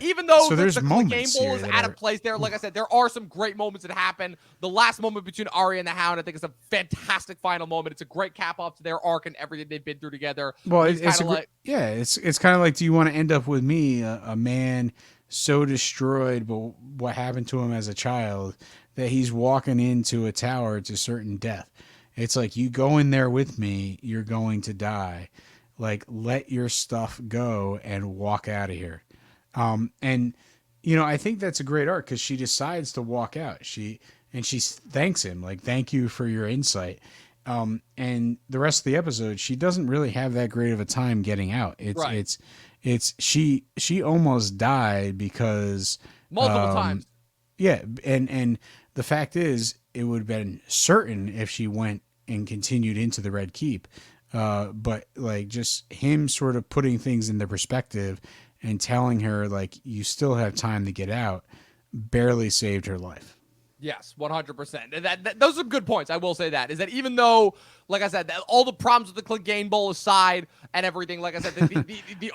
even though the game ball is out of place there, like I said, there are some great moments that happen. The last moment between Arya and the Hound, I think, is a fantastic final moment. It's a great cap off to their arc and everything they've been through together. Well, it's kind of like, do you want to end up with me, a man so destroyed, but what happened to him as a child, that he's walking into a tower to certain death? It's like, you go in there with me, you're going to die. Like, let your stuff go and walk out of here. I think that's a great arc because she decides to walk out. She thanks him, like, thank you for your insight. And the rest of the episode, she doesn't really have that great of a time getting out. Right. It's she almost died because Multiple times. yeah, and the fact is, it would have been certain if she went and continued into the Red Keep. But like just him sort of putting things into perspective and telling her like you still have time to get out barely saved her life. Yes, 100%. And those are good points. I will say that is that even though, like I said, that all the problems with the Clegane Bowl aside and everything, like I said, the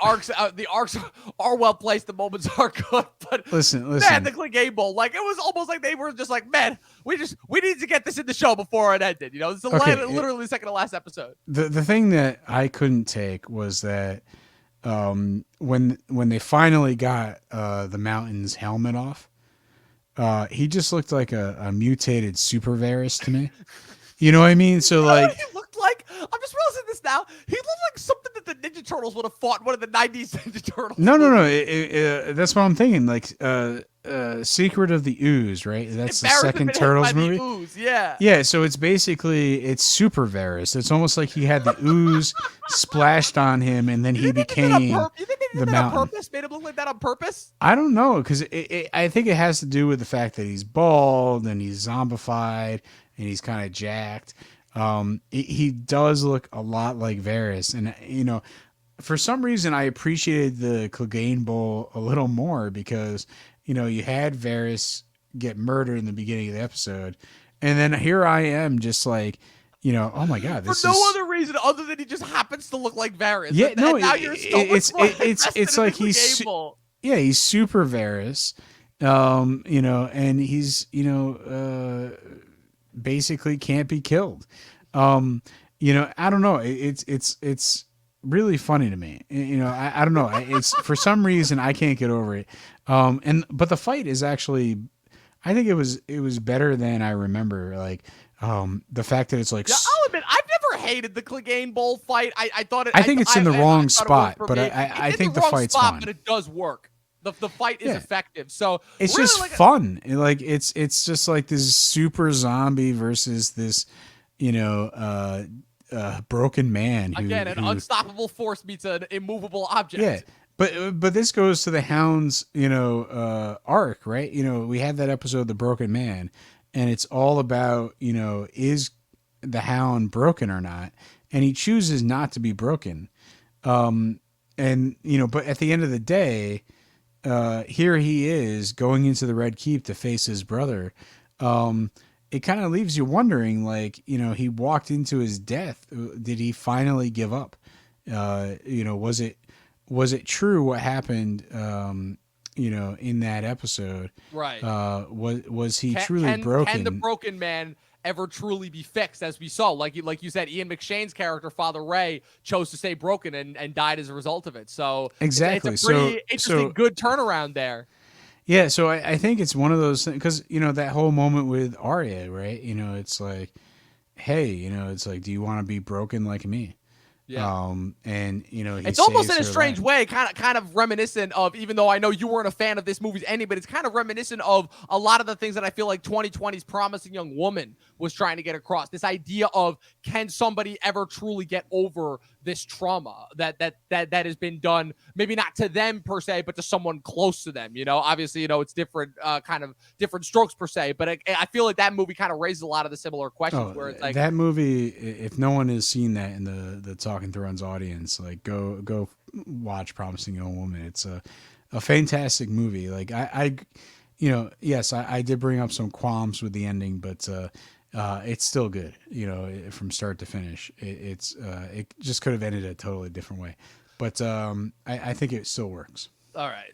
arcs are well placed. The moments are good, but Listen, man, the Clegane Bowl, like it was almost like they were just like, man, we need to get this in the show before it ended. You know, it's literally the second to last episode. The thing that I couldn't take was that when they finally got the Mountain's helmet off. He just looked like a mutated Super Varys to me. You know what I mean? So like, he looked like, I'm just realizing this now. He looked like something that the Ninja Turtles would have fought in one of the '90s Ninja Turtles. No. That's what I'm thinking. Like, Secret of the Ooze, right? That's the second Turtles movie. Ooze, yeah. Yeah. So it's Super Varys. It's almost like he had the ooze splashed on him, and then he became you think they did the that on Mountain. purpose? Made him look like that on purpose? I don't know, because I think it has to do with the fact that he's bald and he's zombified and he's kind of jacked. He does look a lot like Varys, and you know, for some reason I appreciated the Clegane Bowl a little more because you know you had Varys get murdered in the beginning of the episode, and then here I am just like, you know, oh my god, this for no other reason other than he just happens to look like Varys. Yeah, and, no, and now you're it's like he's Super Varys, you know, and he's you know basically can't be killed. You know, I don't know. It's really funny to me. You know, I don't know. It's for some reason I can't get over it. But the fight is actually, I think it was better than I remember. Like, the fact that it's like, yeah, I'll admit, I've never hated the Clegane Bowl fight. I thought it. I think it's in the wrong spot, but I think the fight's fine. But it does work. The fight is effective. So it's really, just like, fun. Like it's just like this super zombie versus this, you know, broken man. Again, an unstoppable force meets an immovable object. Yeah. But this goes to the Hound's, you know, arc, right? You know, we had that episode, The Broken Man, and it's all about, you know, is the Hound broken or not? And he chooses not to be broken. And, you know, but at the end of the day, here he is going into the Red Keep to face his brother. It kind of leaves you wondering, like, you know, he walked into his death. Did he finally give up? You know, was it true what happened? You know, in that episode, right? Was he truly broken? Can the broken man ever truly be fixed? As we saw, like you said, Ian McShane's character, Father Ray, chose to stay broken and died as a result of it. So exactly, it's a pretty interesting, good turnaround there. Yeah, so I think it's one of those things because you know that whole moment with Arya, right? You know, it's like, hey, you know, it's like, do you want to be broken like me? Yeah. And you know, it's almost in a strange way, kind of reminiscent of, even though I know you weren't a fan of this movie's ending, but it's kind of reminiscent of a lot of the things that I feel like 2020's Promising Young Woman was trying to get across. This idea of, can somebody ever truly get over this trauma that has been done, maybe not to them per se, but to someone close to them. You know, obviously, you know, it's different, kind of different strokes per se, but I feel like that movie kind of raises a lot of the similar questions where it's like, that movie, if no one has seen that in the Talking Thrones audience, like go watch Promising Young Woman. It's a fantastic movie. Like I you know, yes, I did bring up some qualms with the ending, but it's still good, you know, from start to finish. It just could have ended a totally different way, but I think it still works. All right,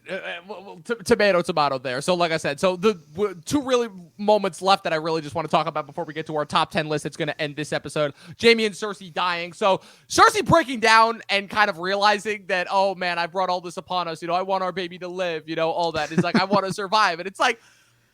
tomato there. So like I said, so the two really moments left that I really just want to talk about before we get to our top 10 list. It's going to end this episode. Jaime and Cersei dying. So Cersei breaking down and kind of realizing that, oh man, I brought all this upon us. You know, I want our baby to live, you know, all that is like, I want to survive. And it's like,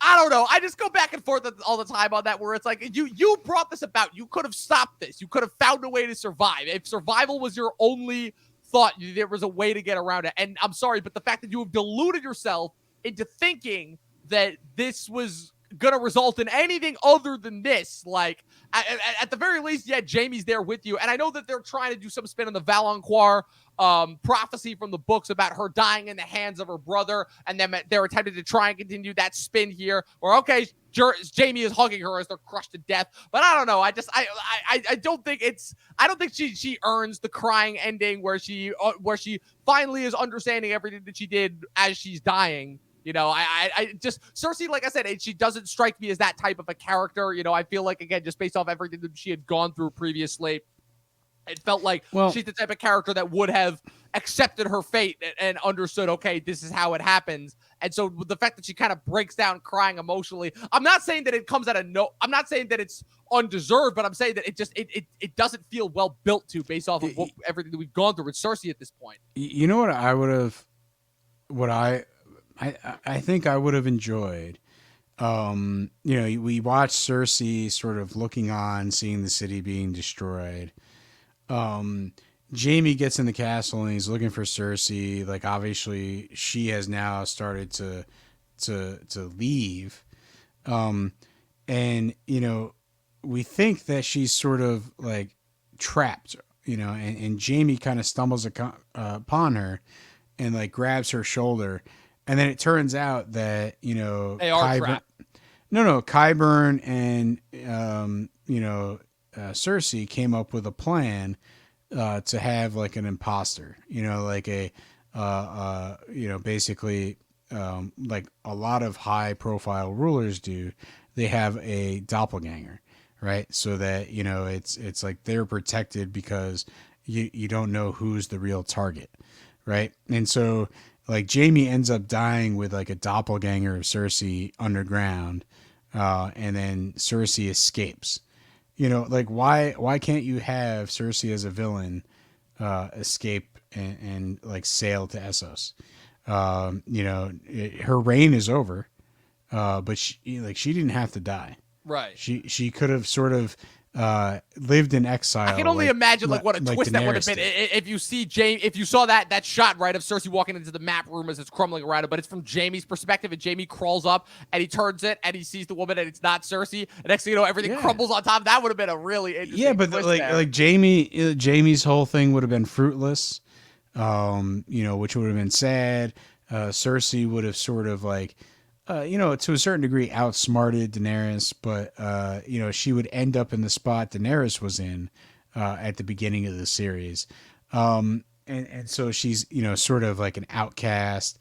I don't know. I just go back and forth all the time on that, where it's like, you brought this about. You could have stopped this. You could have found a way to survive. If survival was your only thought, there was a way to get around it. And I'm sorry, but the fact that you have deluded yourself into thinking that this was gonna result in anything other than this. Like at the very least, yeah, Jaime's there with you, and I know that they're trying to do some spin on the Valancourt prophecy from the books about her dying in the hands of her brother, and then they're attempting to try and continue that spin here, where okay, Jaime is hugging her as they're crushed to death. But I don't know. I don't think she earns the crying ending where she finally is understanding everything that she did as she's dying. You know, I just Cersei, like I said, she doesn't strike me as that type of a character. You know, I feel like, again, just based off everything that she had gone through previously, it felt like she's the type of character that would have accepted her fate and understood, okay, this is how it happens. And so the fact that she kind of breaks down crying emotionally, I'm not saying that it comes out of I'm not saying that it's undeserved, but I'm saying that it doesn't feel well built to based off of everything that we've gone through with Cersei at this point. You know what I would have, I think I would have enjoyed. You know, we watched Cersei sort of looking on, seeing the city being destroyed. Jaime gets in the castle and he's looking for Cersei. Like, obviously she has now started to leave. And you know, we think that she's sort of like trapped, you know, and Jaime kind of stumbles upon her and like grabs her shoulder. And then it turns out that, you know, they are trapped. Qyburn and, you know, Cersei came up with a plan to have like an imposter, you know, like you know, basically like a lot of high profile rulers do. They have a doppelganger, right? So that, you know, it's like they're protected because you don't know who's the real target, right? And so like Jaime ends up dying with like a doppelganger of Cersei underground, and then Cersei escapes. You know, like why can't you have Cersei as a villain escape and like sail to Essos? You know, her reign is over, but she didn't have to die. Right. She could have sort of lived in exile. I can only imagine like what a twist that would have been if you see if you saw that shot right of Cersei walking into the map room as it's crumbling around it, but it's from Jaime's perspective, and Jaime crawls up and he turns it and he sees the woman and it's not Cersei, and next thing you know everything crumbles on top. That would have been a really interesting but twist like Jaime's whole thing would have been fruitless, you know, which would have been sad. Cersei would have sort of like you know, to a certain degree outsmarted Daenerys, but you know, she would end up in the spot Daenerys was in at the beginning of the series. And so she's, you know, sort of like an outcast.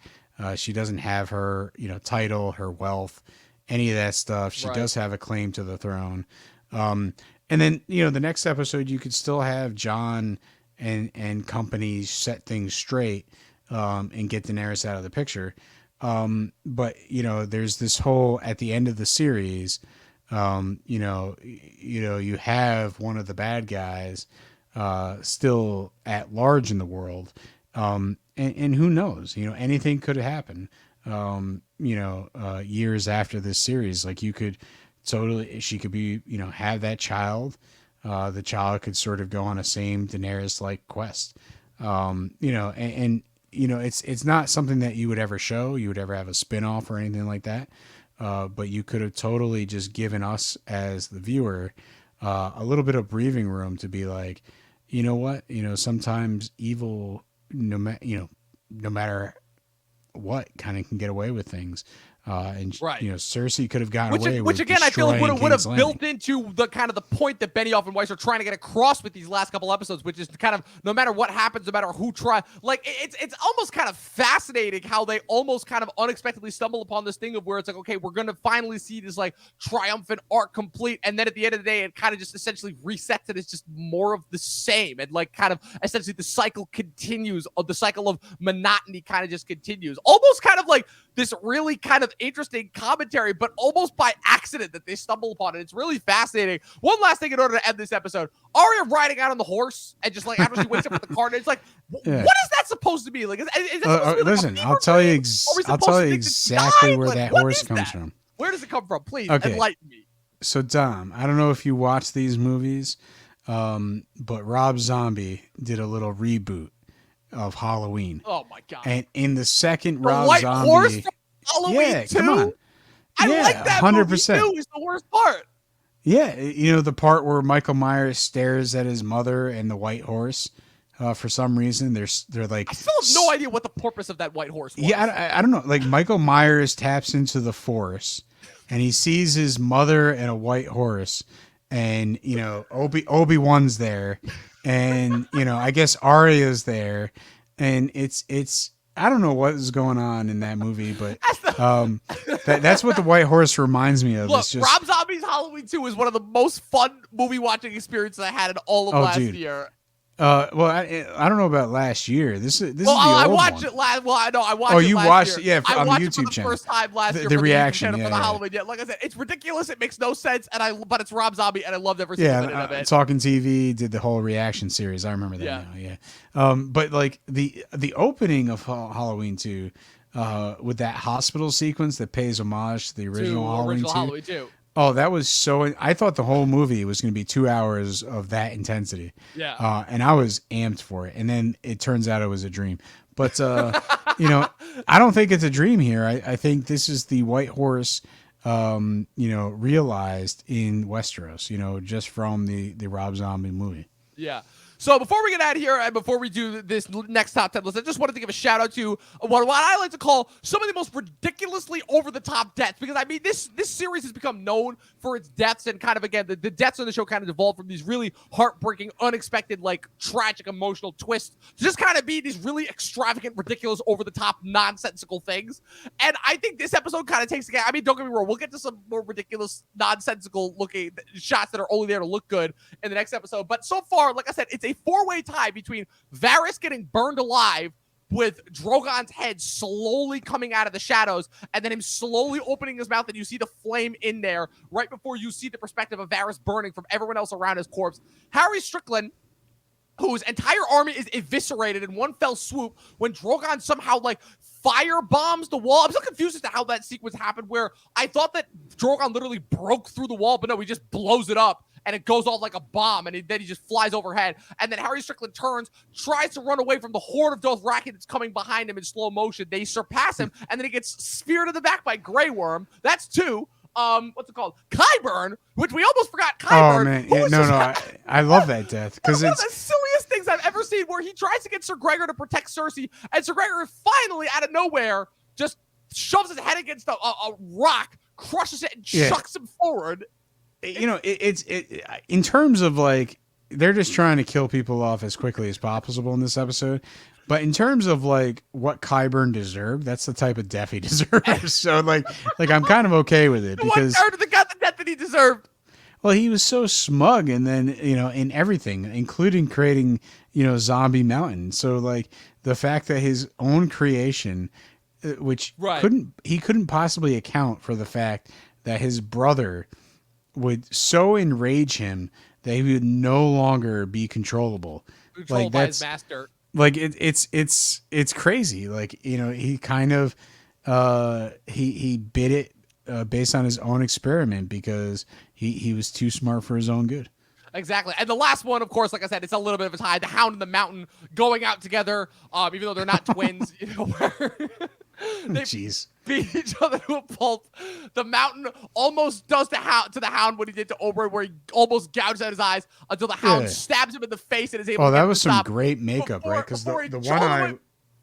She doesn't have her, you know, title, her wealth, any of that stuff. She does have a claim to the throne. And then, you know, the next episode you could still have Jon and company set things straight and get Daenerys out of the picture. But you know, there's this whole, at the end of the series, you know, you have one of the bad guys, still at large in the world. And who knows, you know, anything could happen, you know, years after this series. Like you could she could be, you know, have that child, the child could sort of go on a same Daenerys like quest, you know, and you know, it's not something that you would ever show. You would ever have a spinoff or anything like that. But you could have totally just given us as the viewer a little bit of breathing room to be like, you know what, you know, sometimes evil, no matter what, kind of can get away with things. And you know, Cersei could have gotten away with, which again I feel would have Landing. built into the kind of the point that Benioff and Weiss are trying to get across with these last couple episodes, which is kind of no matter what happens, no matter who try, like it's almost kind of fascinating how they almost kind of unexpectedly stumble upon this thing of where it's like, okay, we're gonna finally see this like triumphant arc complete, and then at the end of the day, it kind of just essentially resets it as just more of the same, and like kind of essentially the cycle continues, or the cycle of monotony kind of just continues, almost kind of like this really kind of interesting commentary, but almost by accident that they stumble upon it. It's really fascinating. One last thing in order to end this episode. Arya riding out on the horse and just like after she wakes up with the card, it's like, what is that supposed to be? Like, is that supposed to be listen, like I'll tell you exactly where that horse comes from. Where does it come from? Please enlighten me. So Dom, I don't know if you watch these movies, but Rob Zombie did a little reboot of Halloween. Oh my god! And in the second the Rob white Zombie, horse from Halloween come on. I Yeah, like that 100%. movie too. Is the worst part. Yeah, the part where Michael Myers stares at his mother and the white horse. For some reason, they're like, I still have no idea what the purpose of that white horse was. yeah, I don't know. Like Michael Myers taps into the Force, and he sees his mother and a white horse, and Obi-Wan's there, and I guess Arya's there, and it's I don't know what is going on in that movie, but that's what the white horse reminds me of. Look, It's just, Rob Zombie's Halloween 2 is one of the most fun movie watching experiences I had in all of last year. well, I don't know about last year. This is the I old watched one. it last. Well, I know I watched. Oh, it you last watched year. it, yeah, I on the watched it YouTube for the channel. first time last year. The for reaction, the YouTube channel yeah, for the yeah. Halloween. Yeah, like I said, it's ridiculous. It makes no sense, but it's Rob Zombie, and I loved every single minute of it. Talking TV did the whole reaction series. I remember that now. Yeah, but like the opening of Halloween 2, with that hospital sequence that pays homage to the original Halloween 2. Oh, that was so. I thought the whole movie was going to be 2 hours of that intensity. Yeah. And I was amped for it. And then it turns out it was a dream. But I don't think it's a dream here. I think this is the white horse, realized in Westeros. Just from the Rob Zombie movie. Yeah. So before we get out of here and before we do this next top 10 list, I just wanted to give a shout out to what I like to call some of the most ridiculously over the top deaths, because I mean this series has become known for its deaths, and kind of again the deaths on the show kind of evolved from these really heartbreaking, unexpected, like tragic emotional twists to just kind of be these really extravagant, ridiculous, over the top, nonsensical things. And I think this episode kind of takes again. I mean, don't get me wrong, we'll get to some more ridiculous, nonsensical looking shots that are only there to look good in the next episode. But so far, like I said, it's a four-way tie between Varys getting burned alive with Drogon's head slowly coming out of the shadows, and then him slowly opening his mouth, and you see the flame in there right before you see the perspective of Varys burning from everyone else around his corpse. Harry Strickland, whose entire army is eviscerated in one fell swoop when Drogon somehow like fire bombs the wall. I'm so confused as to how that sequence happened, where I thought that Drogon literally broke through the wall, but no, he just blows it up and it goes off like a bomb, and then he just flies overhead. And then Harry Strickland turns, tries to run away from the horde of Dothraki that's coming behind him in slow motion. They surpass him, and then he gets speared in the back by Grey Worm. That's two. What's it called? Qyburn, which we almost forgot. Qyburn. Oh man, yeah, I love that death because it's one of the silliest things I've ever seen, where he tries to get Sir Gregor to protect Cersei, and Sir Gregor finally, out of nowhere, just shoves his head against a rock, crushes it, and chucks him forward. It's in terms of like they're just trying to kill people off as quickly as possible in this episode. But in terms of like what Qyburn deserved, that's the type of death he deserves. So like I'm kind of okay with it because the got the death that he deserved. Well, he was so smug, and then in everything, including creating Zombie Mountain. So like the fact that his own creation, which he couldn't possibly account for the fact that his brother would so enrage him that he would no longer be controllable. Controlled by his master. Like it's crazy. Like he kind of he bit it based on his own experiment because he was too smart for his own good. Exactly. And the last one, of course, like I said, it's a little bit of a tie. The Hound and the Mountain going out together, even though they're not twins. Where they beat each other to a pulp. The Mountain almost does to the Hound what he did to Oberyn, where he almost gouges out his eyes until the Hound stabs him in the face and is able to that get was him to some stop great makeup, right? Because the one eye...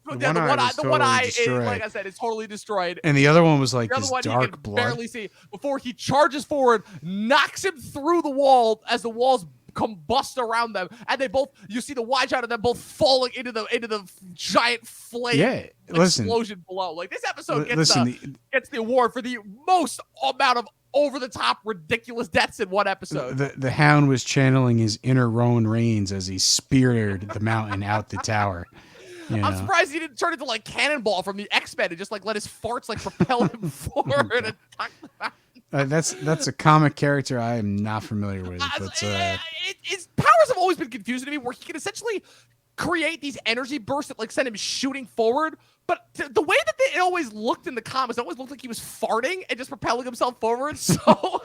The one eye is, like I said, is totally destroyed. And the other one was like this dark you can blood. Barely see before he charges forward, knocks him through the wall as the walls combust around them, and they both, you see the wide shot of them both falling into the giant flame explosion below. Like this episode gets the award for the most amount of over the top ridiculous deaths in one episode. The Hound was channeling his inner Roman Reigns as he speared the Mountain out the tower. I'm surprised he didn't turn into like Cannonball from the X-Men and just like let his farts like propel him forward and attack the Mountain. That's a comic character I am not familiar with. But his powers have always been confusing to me, where he can essentially create these energy bursts that like send him shooting forward. But the way that it always looked in the comics, it always looked like he was farting and just propelling himself forward. So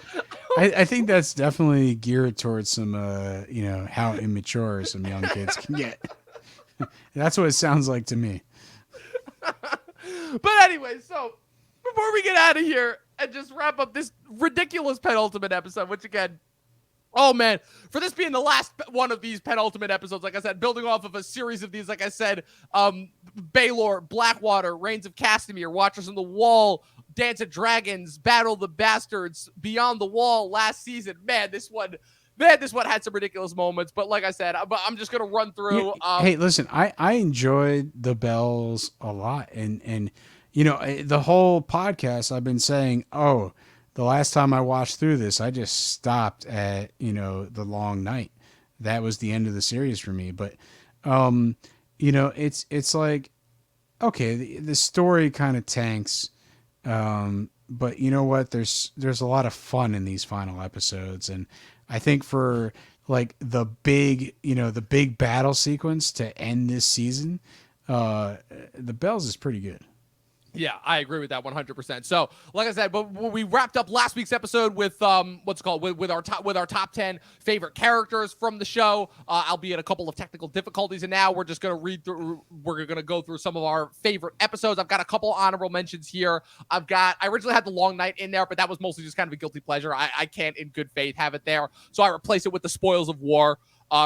I think that's definitely geared towards some, how immature some young kids can get. That's what it sounds like to me. But anyway, so before we get out of here and just wrap up this ridiculous penultimate episode, which again, oh man, for this being the last one of these penultimate episodes, like I said, building off of a series of these, like I said, Baylor, Blackwater, Reigns of Castamere, Watchers on the Wall, Dance of Dragons, Battle of the Bastards, Beyond the Wall last season. Man, this one had some ridiculous moments. But like I said, I'm just gonna run through. Hey, listen, I enjoyed the bells a lot, and the whole podcast I've been saying, oh, the last time I watched through this, I just stopped at the long night. That was the end of the series for me. But it's like, okay, the story kind of tanks. But you know what? There's a lot of fun in these final episodes, and I think for like the big battle sequence to end this season, the bells is pretty good. Yeah, I agree with that 100%. So, like I said, but we wrapped up last week's episode with with our top 10 favorite characters from the show, albeit a couple of technical difficulties. And now we're just gonna go through some of our favorite episodes. I've got a couple honorable mentions here. I originally had the Long Night in there, but that was mostly just kind of a guilty pleasure. I can't, in good faith, have it there, so I replaced it with the Spoils of War.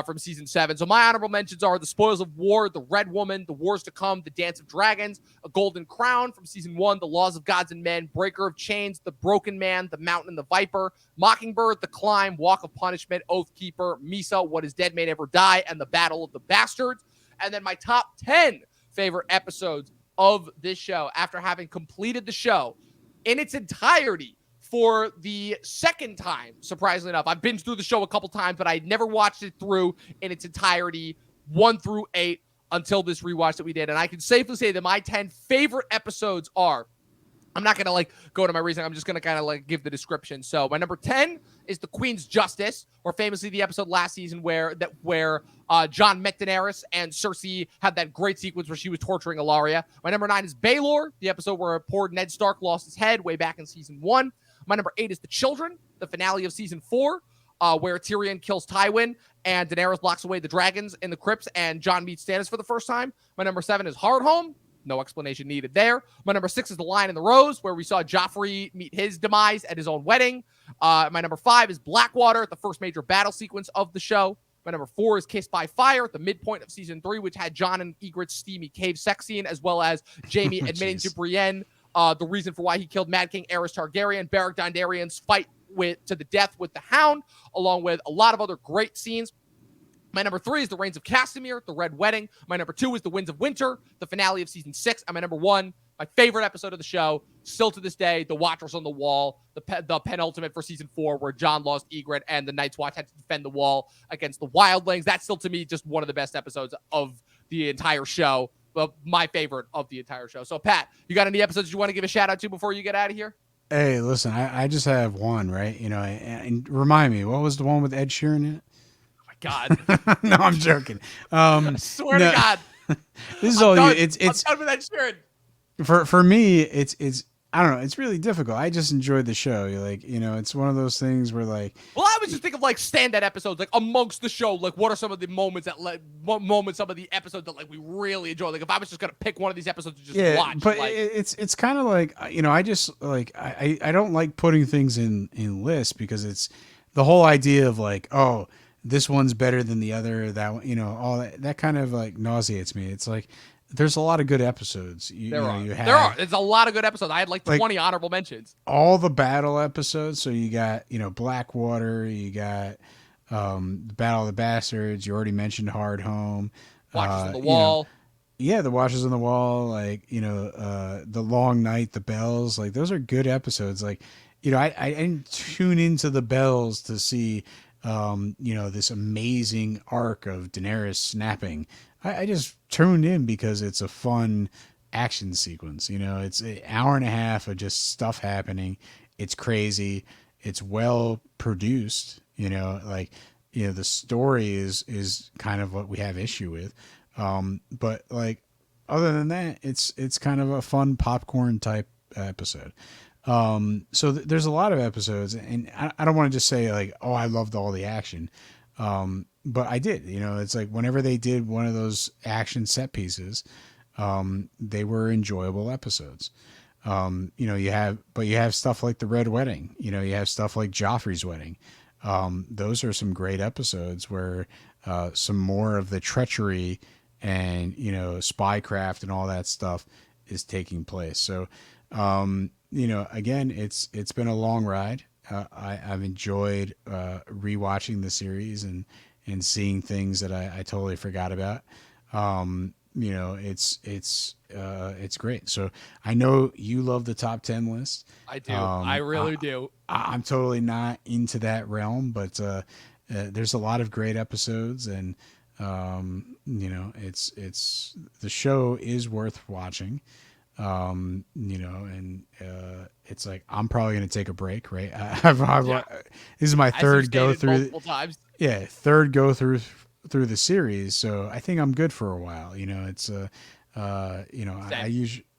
From season 7. So my honorable mentions are the Spoils of War, the Red Woman, the Wars to Come, the Dance of Dragons, a Golden Crown from season 1, the Laws of Gods and Men, Breaker of Chains, the Broken Man, the Mountain and the Viper, Mockingbird, the Climb, Walk of Punishment, Oathkeeper, Misa, What is Dead May Never Die, and the Battle of the Bastards. And then my top 10 favorite episodes of this show after having completed the show in its entirety for the second time, surprisingly enough. I've been through the show a couple times, but I never watched it through in its entirety, 1 through 8, until this rewatch that we did. And I can safely say that my 10 favorite episodes are, I'm not going to go to my reason. I'm just going to kind of give the description. So my number 10 is The Queen's Justice, or famously the episode last season where Jon met Daenerys and Cersei had that great sequence where she was torturing Ilaria. My number 9 is Baelor, the episode where poor Ned Stark lost his head way back in season 1. My number 8 is The Children, the finale of season 4, where Tyrion kills Tywin and Daenerys locks away the dragons in the crypts and Jon meets Stannis for the first time. My number 7 is Hardhome. No explanation needed there. My number 6 is The Lion and the Rose, where we saw Joffrey meet his demise at his own wedding. My number 5 is Blackwater, the first major battle sequence of the show. My number 4 is Kissed by Fire, the midpoint of season 3, which had Jon and Ygritte's steamy cave sex scene, as well as Jaime admitting to Brienne the reason for why he killed Mad King Aerys Targaryen, Beric Dondarrion's fight to the death with the Hound, along with a lot of other great scenes. My number 3 is The Reigns of Castamere, the Red Wedding. My number 2 is The Winds of Winter, the finale of season 6. And my number 1, my favorite episode of the show, still to this day, The Watchers on the Wall, the penultimate for season 4, where Jon lost Ygritte and the Night's Watch had to defend the wall against the Wildlings. That's still, to me, just one of the best episodes of the entire show. My favorite of the entire show. So, Pat, you got any episodes you want to give a shout out to before you get out of here? Hey, listen, I just have one, right? And remind me, what was the one with Ed Sheeran in it? Oh my God! No, I'm joking. I swear to God, this is all you. It's I'm done with Ed Sheeran. For me. It's I don't know. It's really difficult. I just enjoyed the show. It's one of those things where well, I was just thinking of standout episodes, amongst the show. What are some of the moments some of the episodes that we really enjoy? If I was just gonna pick one of these episodes to just watch. But it's kind of I just I don't like putting things in lists because it's the whole idea of oh, this one's better than the other. That all that kind of nauseates me. It's there's a lot of good episodes. There are. It's a lot of good episodes. I had 20 honorable mentions. All the battle episodes. So you got, Blackwater. You got the Battle of the Bastards. You already mentioned Hardhome. Watchers on the Wall. The Watchers on the Wall. The Long Night, the Bells. Those are good episodes. I didn't tune into the Bells to see, this amazing arc of Daenerys snapping. I just tuned in because it's a fun action sequence. It's an hour and a half of just stuff happening. It's crazy. It's well produced. The story is kind of what we have issue with. But other than that, it's kind of a fun popcorn type episode. So there's a lot of episodes, and I don't want to just say oh, I loved all the action. But I did, it's whenever they did one of those action set pieces, they were enjoyable episodes. You have stuff like the Red Wedding. You have stuff like Joffrey's Wedding. Those are some great episodes where some more of the treachery and spycraft and all that stuff is taking place. So again, it's been a long ride. I've enjoyed rewatching the series and seeing things that I totally forgot about. It's great. So I know you love the top 10 list. I do. I really do. I'm totally not into that realm, but there's a lot of great episodes, and it's the show is worth watching. It's like I'm probably gonna take a break, right? This is my third go through. Multiple times. Yeah, third go through the series, so I think I'm good for a while.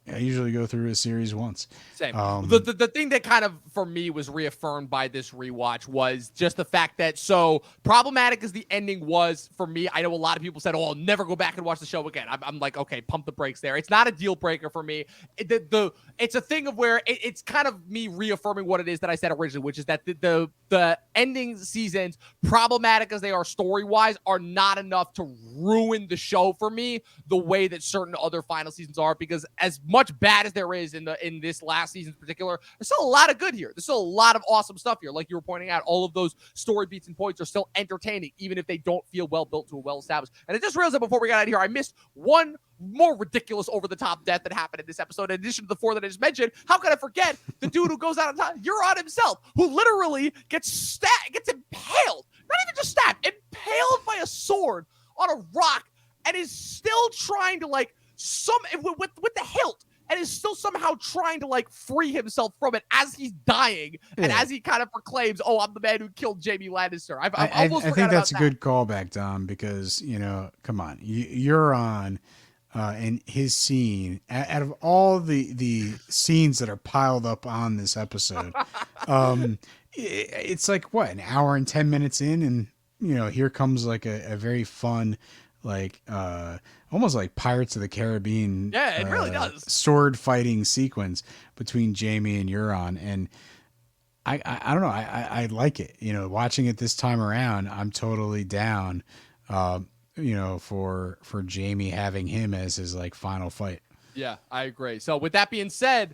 I usually go through a series once. Same. The thing that kind of, for me, was reaffirmed by this rewatch was just the fact that, so problematic as the ending was for me, I know a lot of people said, oh, I'll never go back and watch the show again. I'm like, okay, pump the brakes there. It's not a deal breaker for me. It's a thing of where it's kind of me reaffirming what it is that I said originally, which is that the ending seasons, problematic as they are story-wise, are not enough to ruin the show for me the way that certain other final seasons are, because as much bad as there is in this last season in particular, there's still a lot of good here. There's still a lot of awesome stuff here. Like you were pointing out, all of those story beats and points are still entertaining, even if they don't feel well built to a well established. And I just realized that before we got out of here, I missed one more ridiculous over-the-top death that happened in this episode, in addition to the 4 that I just mentioned. How could I forget the dude who goes out on top, Euron himself, who literally gets impaled, not even just stabbed, impaled by a sword on a rock, and is still trying to with the hilt, and is still somehow trying to free himself from it as he's dying, and as he kind of proclaims, "Oh, I'm the man who killed Jaime Lannister." I think that's a good callback, Dom, because come on, Euron. And his scene, out of all the scenes that are piled up on this episode, it's like what, an hour and 10 minutes in, and here comes a very fun, almost like Pirates of the Caribbean, it really does, sword fighting sequence between Jaime and Euron, and I don't know, I like it. Watching it this time around, I'm totally down. For Jaime having him as his final fight. Yeah, I agree. So with that being said,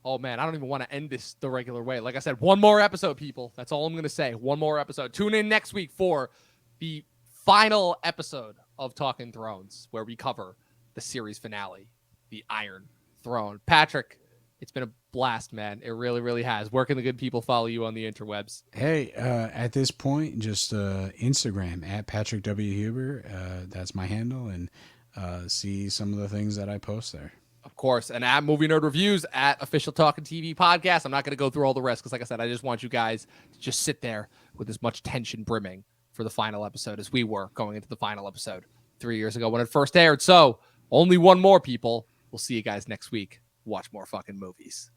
oh man, I don't even want to end this the regular way. Like I said, one more episode, people. That's all I'm going to say. One more episode. Tune in next week for the final episode of Talking Thrones, where we cover the series finale, the Iron Throne. Patrick, it's been a blast, man. It really, really has. Where can the good people follow you on the interwebs? Hey, at this point, just Instagram at Patrick W. Huber. That's my handle, and see some of the things that I post there. Of course, and at Movie Nerd Reviews, at Official Talking TV Podcast. I'm not going to go through all the rest because, like I said, I just want you guys to just sit there with as much tension brimming for the final episode as we were going into the final episode 3 years ago when it first aired. So, only one more, people. We'll see you guys next week. Watch more fucking movies.